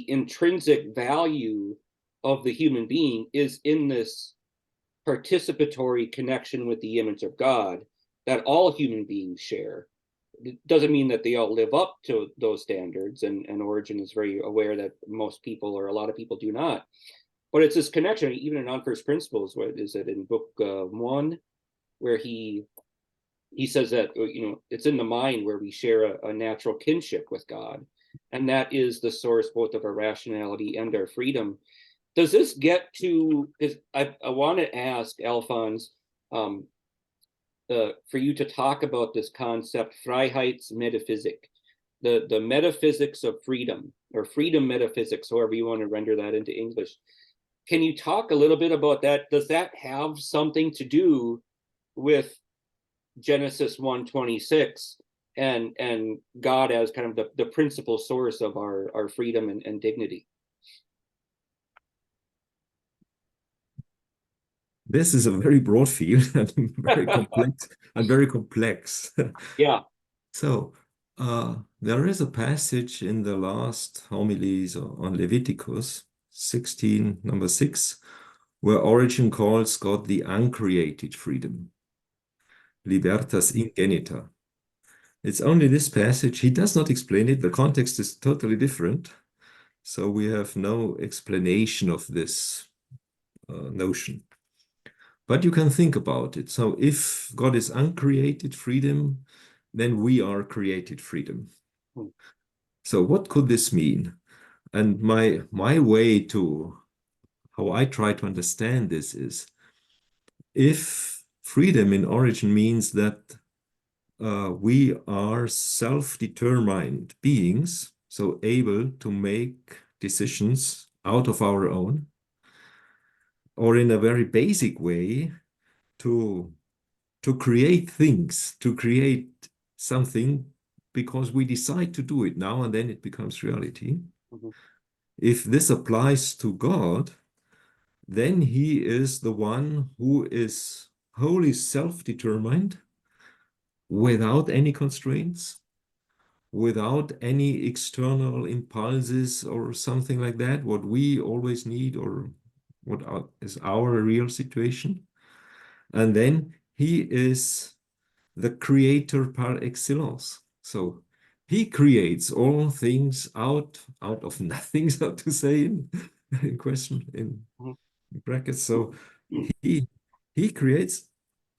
S1: intrinsic value of the human being is in this participatory connection with the image of God that all human beings share. It doesn't mean that they all live up to those standards, and Origen is very aware that most people, or a lot of people, do not. But it's this connection, even in On First Principles. What is it in Book 1, where he says that it's in the mind where we share a natural kinship with God, and that is the source both of our rationality and our freedom. Does this get to? Because I want to ask Alfons for you to talk about this concept, Freiheitsmetaphysik, the metaphysics of freedom, or freedom metaphysics, however you want to render that into English. Can you talk a little bit about that? Does that have something to do with Genesis 1:26 and God as kind of the principal source of our freedom and dignity?
S3: This is a very broad field and very complex and very complex.
S1: Yeah.
S3: So There is a passage in the last homilies on Leviticus 16, number 6, where Origen calls God the uncreated freedom, libertas ingenita. It's only this passage. He does not explain it. The context is totally different. So we have no explanation of this notion. But you can think about it. So if God is uncreated freedom, then we are created freedom. So what could this mean? And my way to how I try to understand this is, if freedom in Origen means that we are self-determined beings, so able to make decisions out of our own, or in a very basic way, to create things, to create something because we decide to do it now and then it becomes reality. If this applies to God, then he is the one who is wholly self-determined, without any constraints, without any external impulses or something like that, what we always need or what is our real situation. And then he is the creator par excellence. So he creates all things out of nothing, so to say, in question, in brackets. So he creates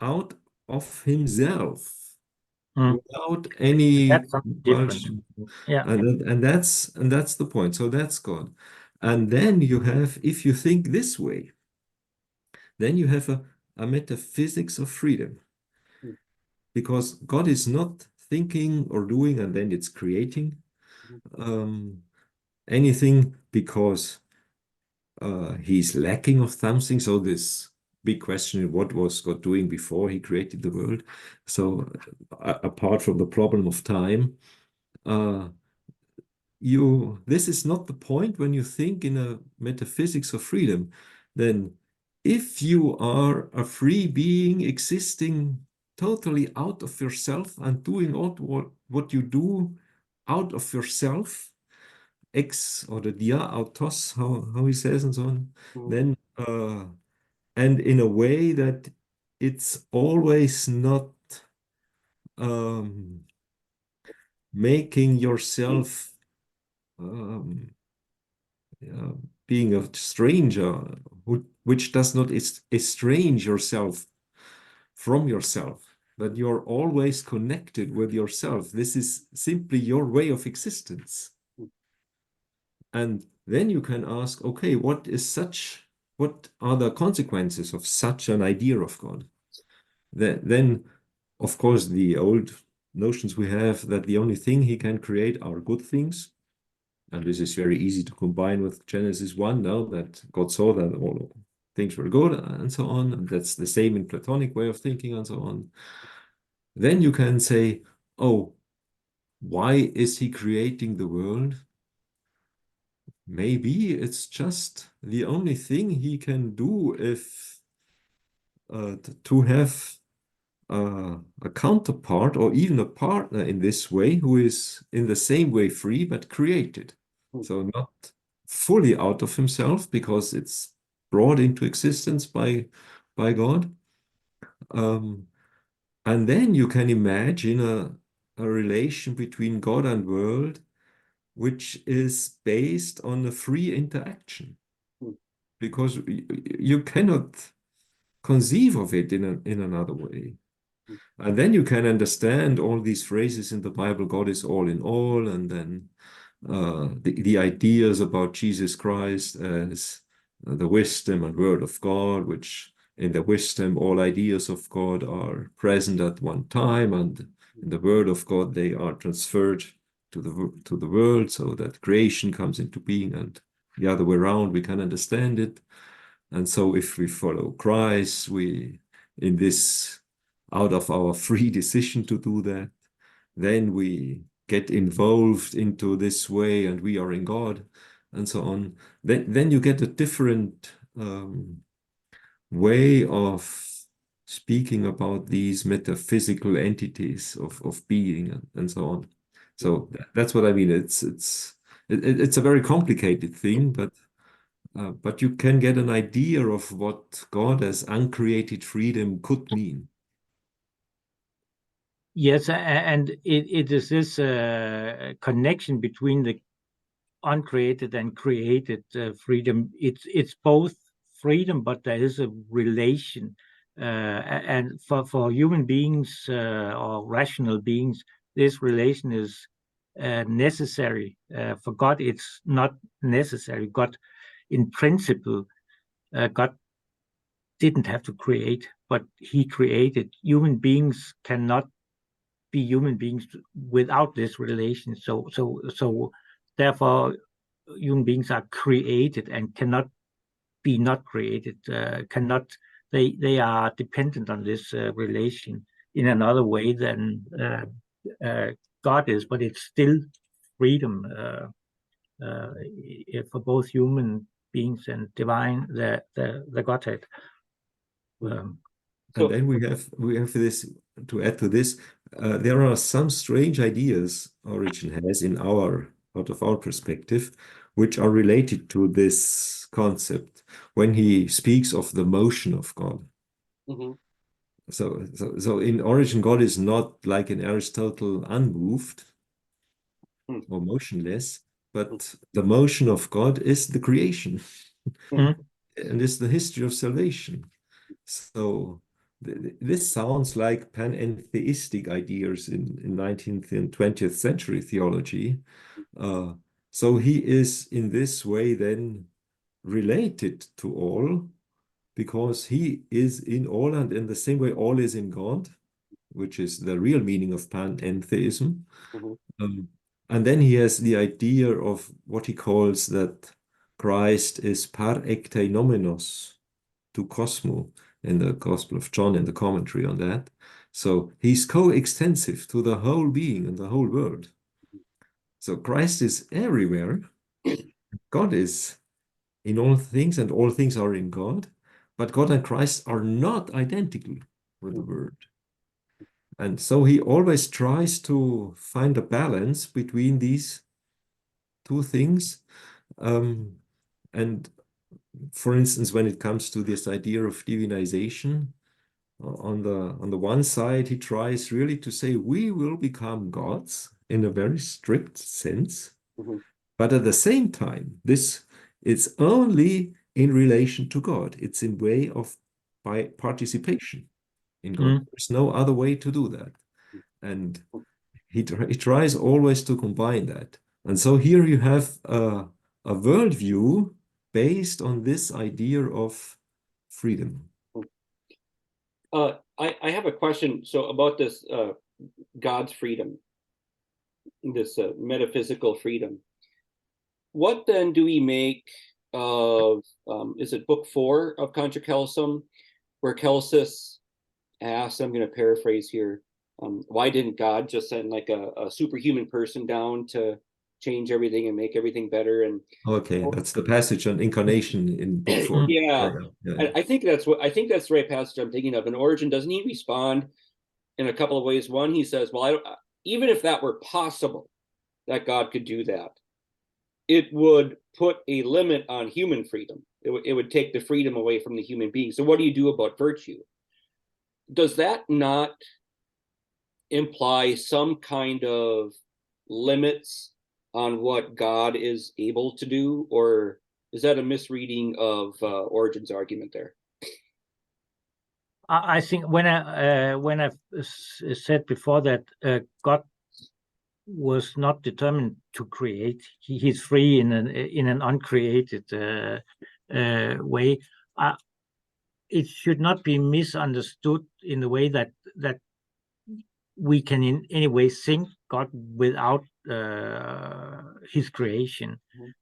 S3: out of himself without any
S2: That's something different.
S3: compulsion.
S2: Yeah.
S3: And that's the point. So that's God. And then you have, if you think this way, then you have a metaphysics of freedom. Because God is not thinking or doing and then it's creating anything because he's lacking of something. So this big question, what was God doing before he created the world? So apart from the problem of time, this is not the point when you think in a metaphysics of freedom. Then if you are a free being existing totally out of yourself and doing all what you do out of yourself, ex or the dia autos, how he says and so on, then and in a way that it's always not making yourself being a stranger, which does not estrange yourself from yourself, but you're always connected with yourself. This is simply your way of existence. And then you can ask, okay, what are the consequences of such an idea of God? Then, of course, the old notions we have that the only thing he can create are good things. And this is very easy to combine with Genesis 1 now, that God saw that all things were good and so on. And that's the same in Platonic way of thinking and so on. Then you can say, oh, why is he creating the world? Maybe it's just the only thing he can do if to have a counterpart or even a partner in this way who is in the same way free but created. So not fully out of himself because it's brought into existence by God. And then you can imagine a relation between God and world which is based on a free interaction. Because you cannot conceive of it in another way. And then you can understand all these phrases in the Bible, God is all in all, and then the ideas about Jesus Christ as the wisdom and word of God, which in the wisdom, all ideas of God are present at one time, and in the word of God, they are transferred to the world, so that creation comes into being, and the other way around, we can understand it. And so if we follow Christ, in this, out of our free decision to do that, then we get involved into this way and we are in God and so on. Then you get a different way of speaking about these metaphysical entities of being and so on. So that's what I mean. It's a very complicated thing, but you can get an idea of what God as uncreated freedom could mean.
S2: Yes, and it is this connection between the uncreated and created freedom. It's both freedom, but there is a relation. And for human beings or rational beings, this relation is necessary. For God, it's not necessary. God, in principle, God didn't have to create, but He created. Human beings cannot be human beings without this relation. So therefore, human beings are created and cannot be not created. They are dependent on this relation in another way than God is, but it's still freedom for both human beings and divine, the Godhead.
S3: And then we have this to add to this. There are some strange ideas Origen has out of our perspective, which are related to this concept when he speaks of the motion of God.
S1: Mm-hmm.
S3: So in Origen, God is not like in Aristotle unmoved or motionless, but the motion of God is the creation and is the history of salvation. So this sounds like panentheistic ideas in 19th and 20th century theology. So he is in this way then related to all, because he is in all, and in the same way all is in God, which is the real meaning of panentheism. And then he has the idea of what he calls that Christ is par ekteinominos to cosmo, in the Gospel of John, in the commentary on that. So he's coextensive to the whole being and the whole world. So Christ is everywhere. God is in all things, and all things are in God. But God and Christ are not identical with the Word. And so he always tries to find a balance between these two things. And for instance, when it comes to this idea of divinization, on the one side, he tries really to say we will become gods in a very strict sense, but at the same time, this is only in relation to God. It's in way of by participation in God. There's no other way to do that, and he tries always to combine that. And so here you have a worldview based on this idea of freedom.
S1: I have a question. So about this God's freedom, this metaphysical freedom. What then do we make of, is it book 4 of Contra Celsum, where Celsus asks, I'm going to paraphrase here, why didn't God just send like a superhuman person down to change everything and make everything better? And
S3: okay, that's the passage on incarnation in book 4.
S1: Yeah. I think that's the right passage I'm thinking of. In Origen, doesn't he respond in a couple of ways? One, he says, well, even if that were possible, that God could do that, it would put a limit on human freedom. It would take the freedom away from the human being. So what do you do about virtue? Does that not imply some kind of limits on what God is able to do, or is that a misreading of Origen's argument there?
S2: I think when I said before that God was not determined to create, he's free in an uncreated way. It should not be misunderstood in the way that we can in any way think God without his creation.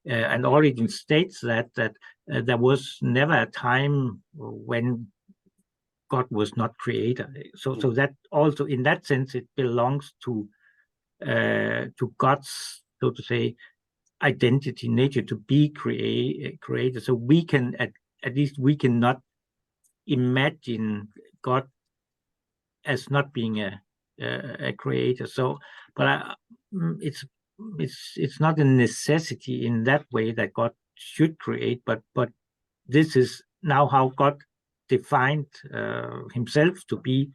S2: And Origen states that there was never a time when God was not creator. So that also, in that sense, it belongs to God's, so to say, identity, nature, to be creator. So we can at least we cannot imagine God as not being a a creator. So, but it's not a necessity in that way that God should create, but this is now how God defined himself to be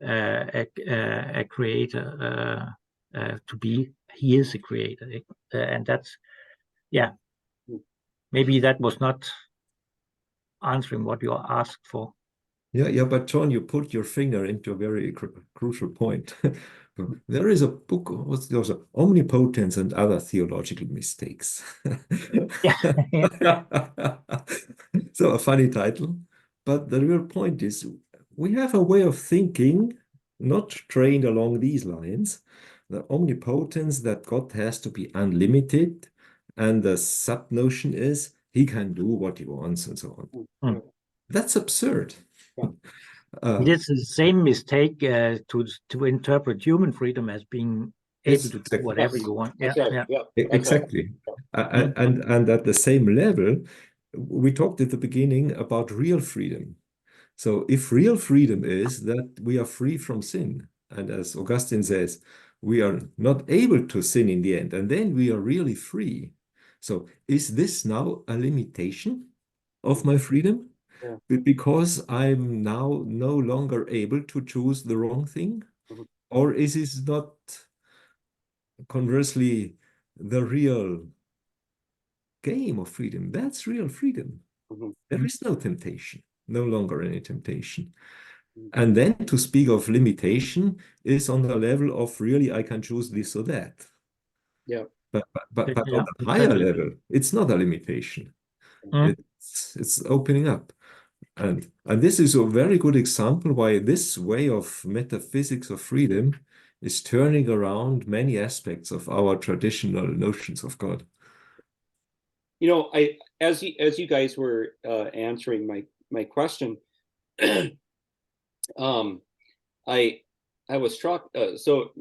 S2: a creator, to be, he is a creator. And that's, yeah, maybe that was not answering what you asked for.
S3: Yeah, but John, you put your finger into a very crucial point. There is a book, what's those, Omnipotence and Other Theological Mistakes.
S2: Yeah.
S3: So a funny title, but the real point is we have a way of thinking, not trained along these lines, the omnipotence that God has to be unlimited, and the sub-notion is he can do what he wants and so on. That's absurd.
S2: It is the same mistake to interpret human freedom as being able to do whatever you want.
S3: Exactly. And at the same level, we talked at the beginning about real freedom. So if real freedom is that we are free from sin, and as Augustine says, we are not able to sin in the end, and then we are really free. So is this now a limitation of my freedom? Because I'm now no longer able to choose the wrong thing? Or is it not conversely the real game of freedom? That's real freedom. There is no temptation, no longer any temptation. And then to speak of limitation is on the level of really I can choose this or that.
S1: Yeah.
S3: But on the higher level, it's not a limitation. It's opening up. And this is a very good example why this way of metaphysics of freedom is turning around many aspects of our traditional notions of God.
S1: You know, as you guys were answering my question, I was struck. So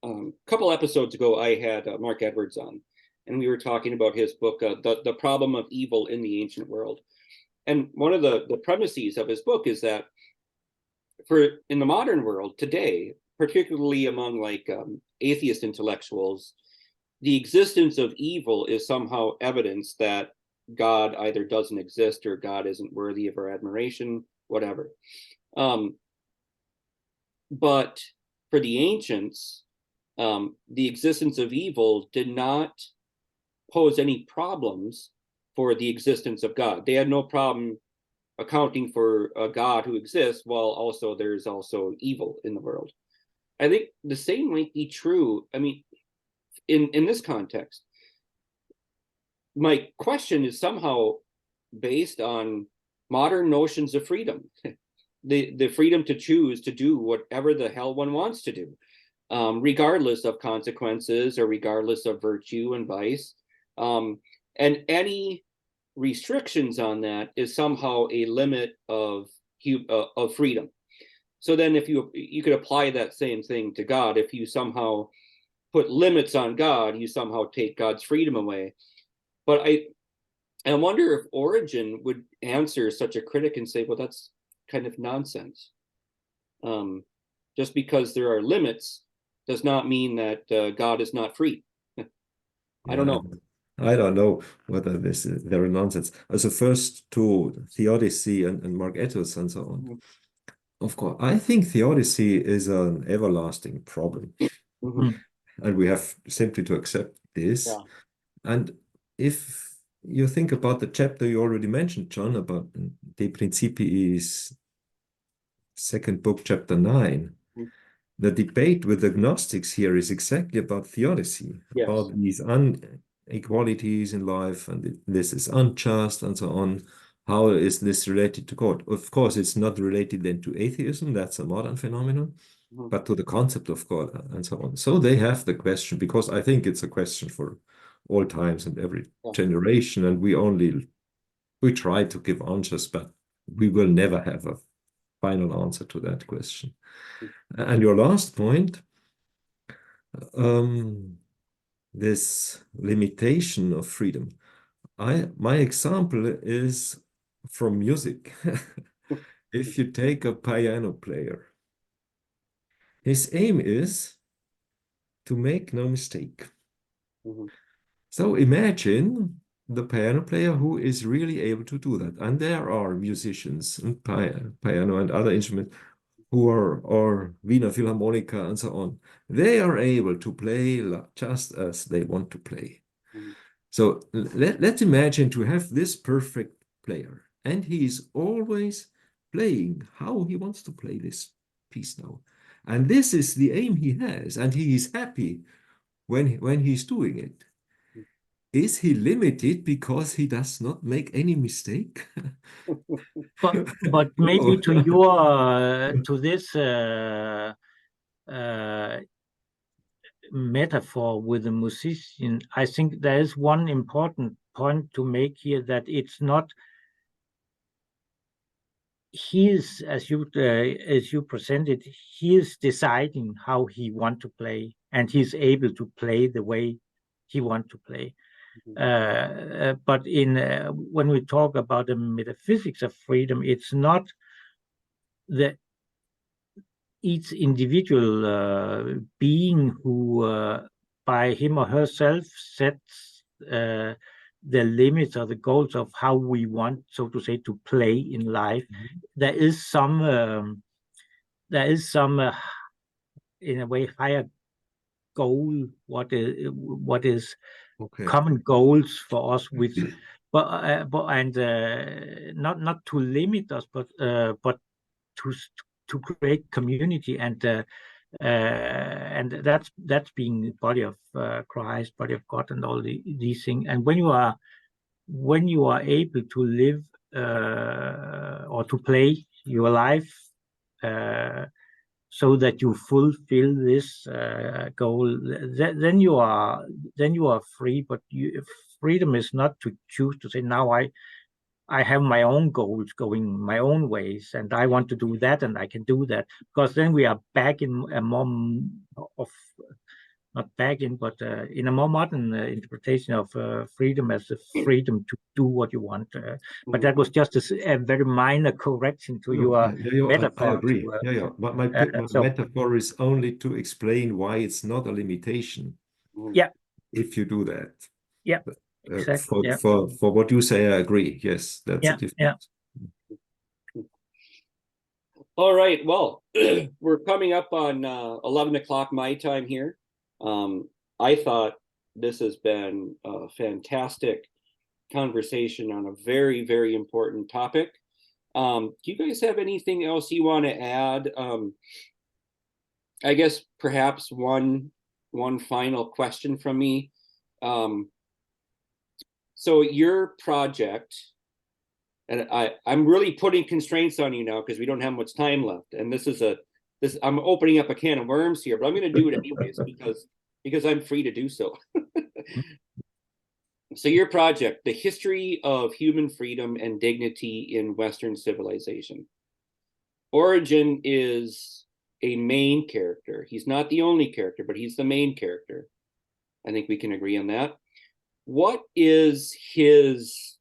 S1: a couple episodes ago, I had Mark Edwards on, and we were talking about his book, The Problem of Evil in the Ancient World. And one of the premises of his book is that in the modern world today, particularly among like atheist intellectuals, the existence of evil is somehow evidence that God either doesn't exist or God isn't worthy of our admiration, whatever. But for the ancients, the existence of evil did not pose any problems for the existence of God. They had no problem accounting for a God who exists while also there's also evil in the world. I think the same might be true. I mean, in this context, my question is somehow based on modern notions of freedom, the freedom to choose to do whatever the hell one wants to do, regardless of consequences or regardless of virtue and vice. And any restrictions on that is somehow a limit of freedom. So then if you could apply that same thing to God, if you somehow put limits on God, you somehow take God's freedom away. But I wonder if Origen would answer such a critic and say, well, that's kind of nonsense. Just because there are limits does not mean that God is not free. I don't know.
S3: I don't know whether they're nonsense. As a first to theodicy and Mark Edwards and so on. Of course, I think theodicy is an everlasting problem. And we have simply to accept this. Yeah. And if you think about the chapter you already mentioned, John, about De Principiis, second book, chapter 9, the debate with the Gnostics here is exactly about theodicy, about these inequalities in life, and this is unjust and so on. How is this related to God? Of course, it's not related then to atheism, that's a modern phenomenon, but to the concept of God and so on. So they have the question, because I think it's a question for all times and every generation, and we try to give answers, but we will never have a final answer to that question. And your last point, this limitation of freedom. My example is from music. If you take a piano player, His aim is to make no mistake.
S1: Mhm.
S3: So imagine the piano player who is really able to do that. And there are musicians and piano and other instruments who are, or Wiener Philharmonica and so on. They are able to play just as they want to play.
S1: Mhm.
S3: So let's imagine to have this perfect player. And he is always playing how he wants to play this piece now. And this is the aim he has. And he is happy when he's doing it. Is he limited because he does not make any mistake?
S2: But maybe to your to this metaphor with the musician, I think there is one important point to make here, that it's not he is, as you presented, he is deciding how he want to play, and he's able to play the way he want to play. But in when we talk about the metaphysics of freedom, it's not the each individual being who by him or herself sets the limits or the goals of how we want, so to say, to play in life. There is some in a way higher goal, what is
S3: Okay.
S2: common goals for us, which but not to limit us, but to create community, and that's being body of Christ, body of God, and all these things. And when you are able to live or to play your life so that you fulfill this goal, then you are free. But freedom is not to choose to say, now I have my own goals going my own ways, and I want to do that, and I can do that, because then we are back in a more of not back in, but in a more modern interpretation of freedom as the freedom to do what you want. But that was just a very minor correction to your metaphor.
S3: I agree. But my metaphor is only to explain why it's not a limitation.
S2: Yeah.
S3: If you do that.
S2: Yeah. Exactly.
S3: For what you say, I agree. Yes, that's a difference.
S2: Yeah.
S1: All right. Well, we're coming up on 11 o'clock my time here. I thought this has been a fantastic conversation on a very, very important topic. Do you guys have anything else you want to add? I guess perhaps one final question from me. So your project, and I'm really putting constraints on you now because we don't have much time left, and I'm opening up a can of worms here, but I'm going to do it anyways because I'm free to do so. So your project, The History of Human Freedom and Dignity in Western Civilization. Origen is a main character. He's not the only character, but he's the main character. I think we can agree on that. What is his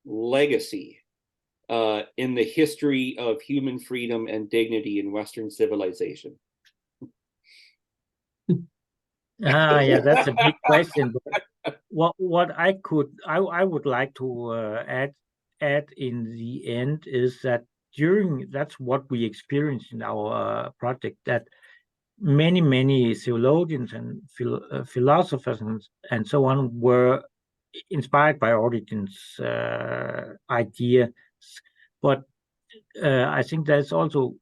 S1: legacy in the history of human freedom and dignity in Western civilization?
S2: Yeah, that's a big question. What I would like to add in the end is that that's what we experienced in our project, that many theologians and philosophers and so on were inspired by Origen's ideas, but I think there's also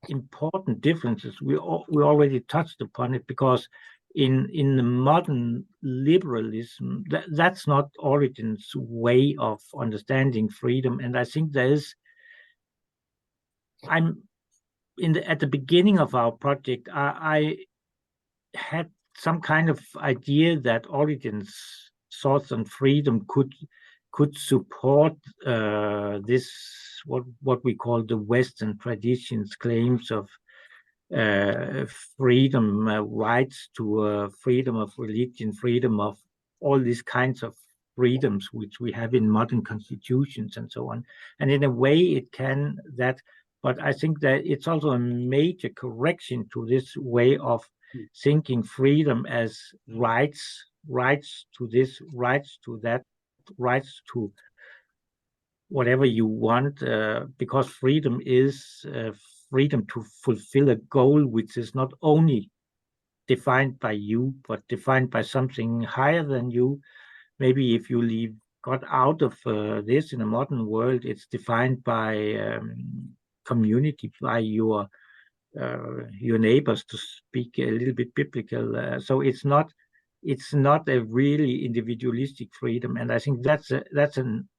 S2: important differences. We already touched upon it, because in the modern liberalism, that's not Origen's way of understanding freedom. And I think at the beginning of our project, I had some kind of idea that Origen's thoughts on freedom could support this what we call the Western tradition's claims of freedom, rights to freedom of religion, freedom of all these kinds of freedoms which we have in modern constitutions and so on. And in a way, that But I think that it's also a major correction to this way of thinking freedom as rights to this, rights to that, rights to whatever you want, because freedom is freedom to fulfill a goal which is not only defined by you, but defined by something higher than you. Maybe if you got out of this in a modern world, it's defined by community, by your neighbors, to speak a little bit biblical. So it's not a really individualistic freedom, and I think that's an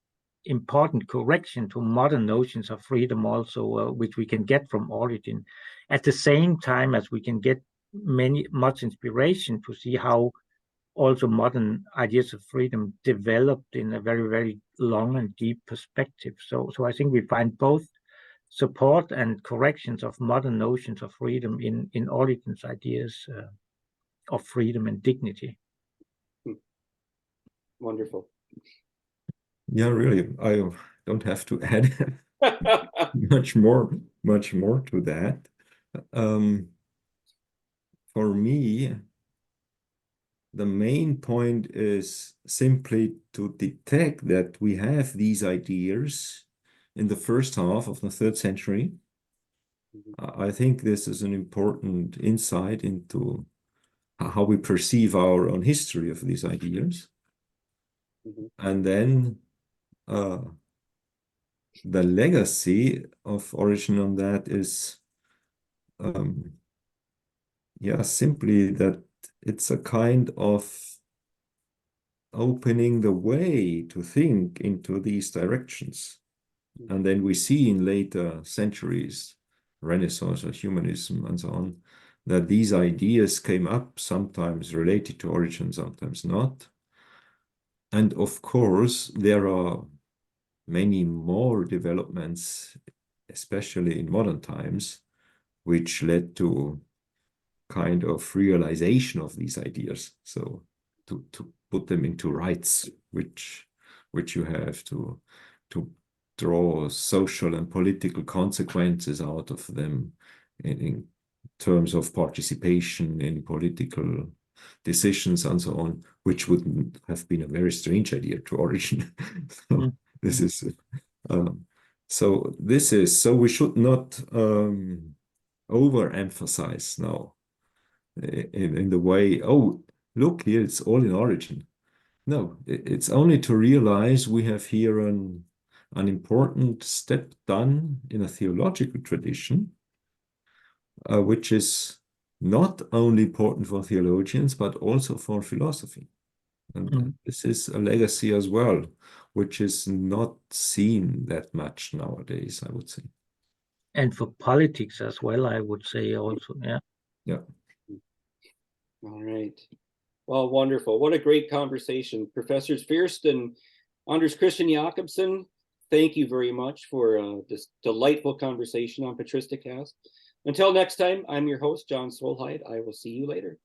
S2: important correction to modern notions of freedom also, which we can get from Origen, at the same time as we can get much inspiration to see how also modern ideas of freedom developed in a very, very long and deep perspective. So I think we find both support and corrections of modern notions of freedom in Origen's ideas of freedom and dignity.
S1: Wonderful.
S3: Yeah, really, I don't have to add much more to that. For me, the main point is simply to detect that we have these ideas in the first half of the 3rd century. I think this is an important insight into how we perceive our own history of these ideas. And then the legacy of Origen on that is simply that it's a kind of opening the way to think into these directions. And then we see in later centuries, Renaissance or humanism and so on, that these ideas came up, sometimes related to Origen, sometimes not. And of course, there are many more developments, especially in modern times, which led to kind of realization of these ideas. So to put them into rights, which you have to draw social and political consequences out of them in terms of participation in political decisions and so on, which would have been a very strange idea to Origen. This is so we should not overemphasize now in the way, oh, look here, it's all in Origen. No, it's only to realize we have here an important step done in a theological tradition, which is not only important for theologians, but also for philosophy. And this is a legacy as well, which is not seen that much nowadays, I would say.
S2: And for politics as well, I would say also, yeah.
S3: Yeah.
S1: All right. Well, wonderful. What a great conversation. Professors Fürst and Anders-Christia Jacobsen, thank you very much for this delightful conversation on PatristiCast. Until next time, I'm your host, John Solheid. I will see you later.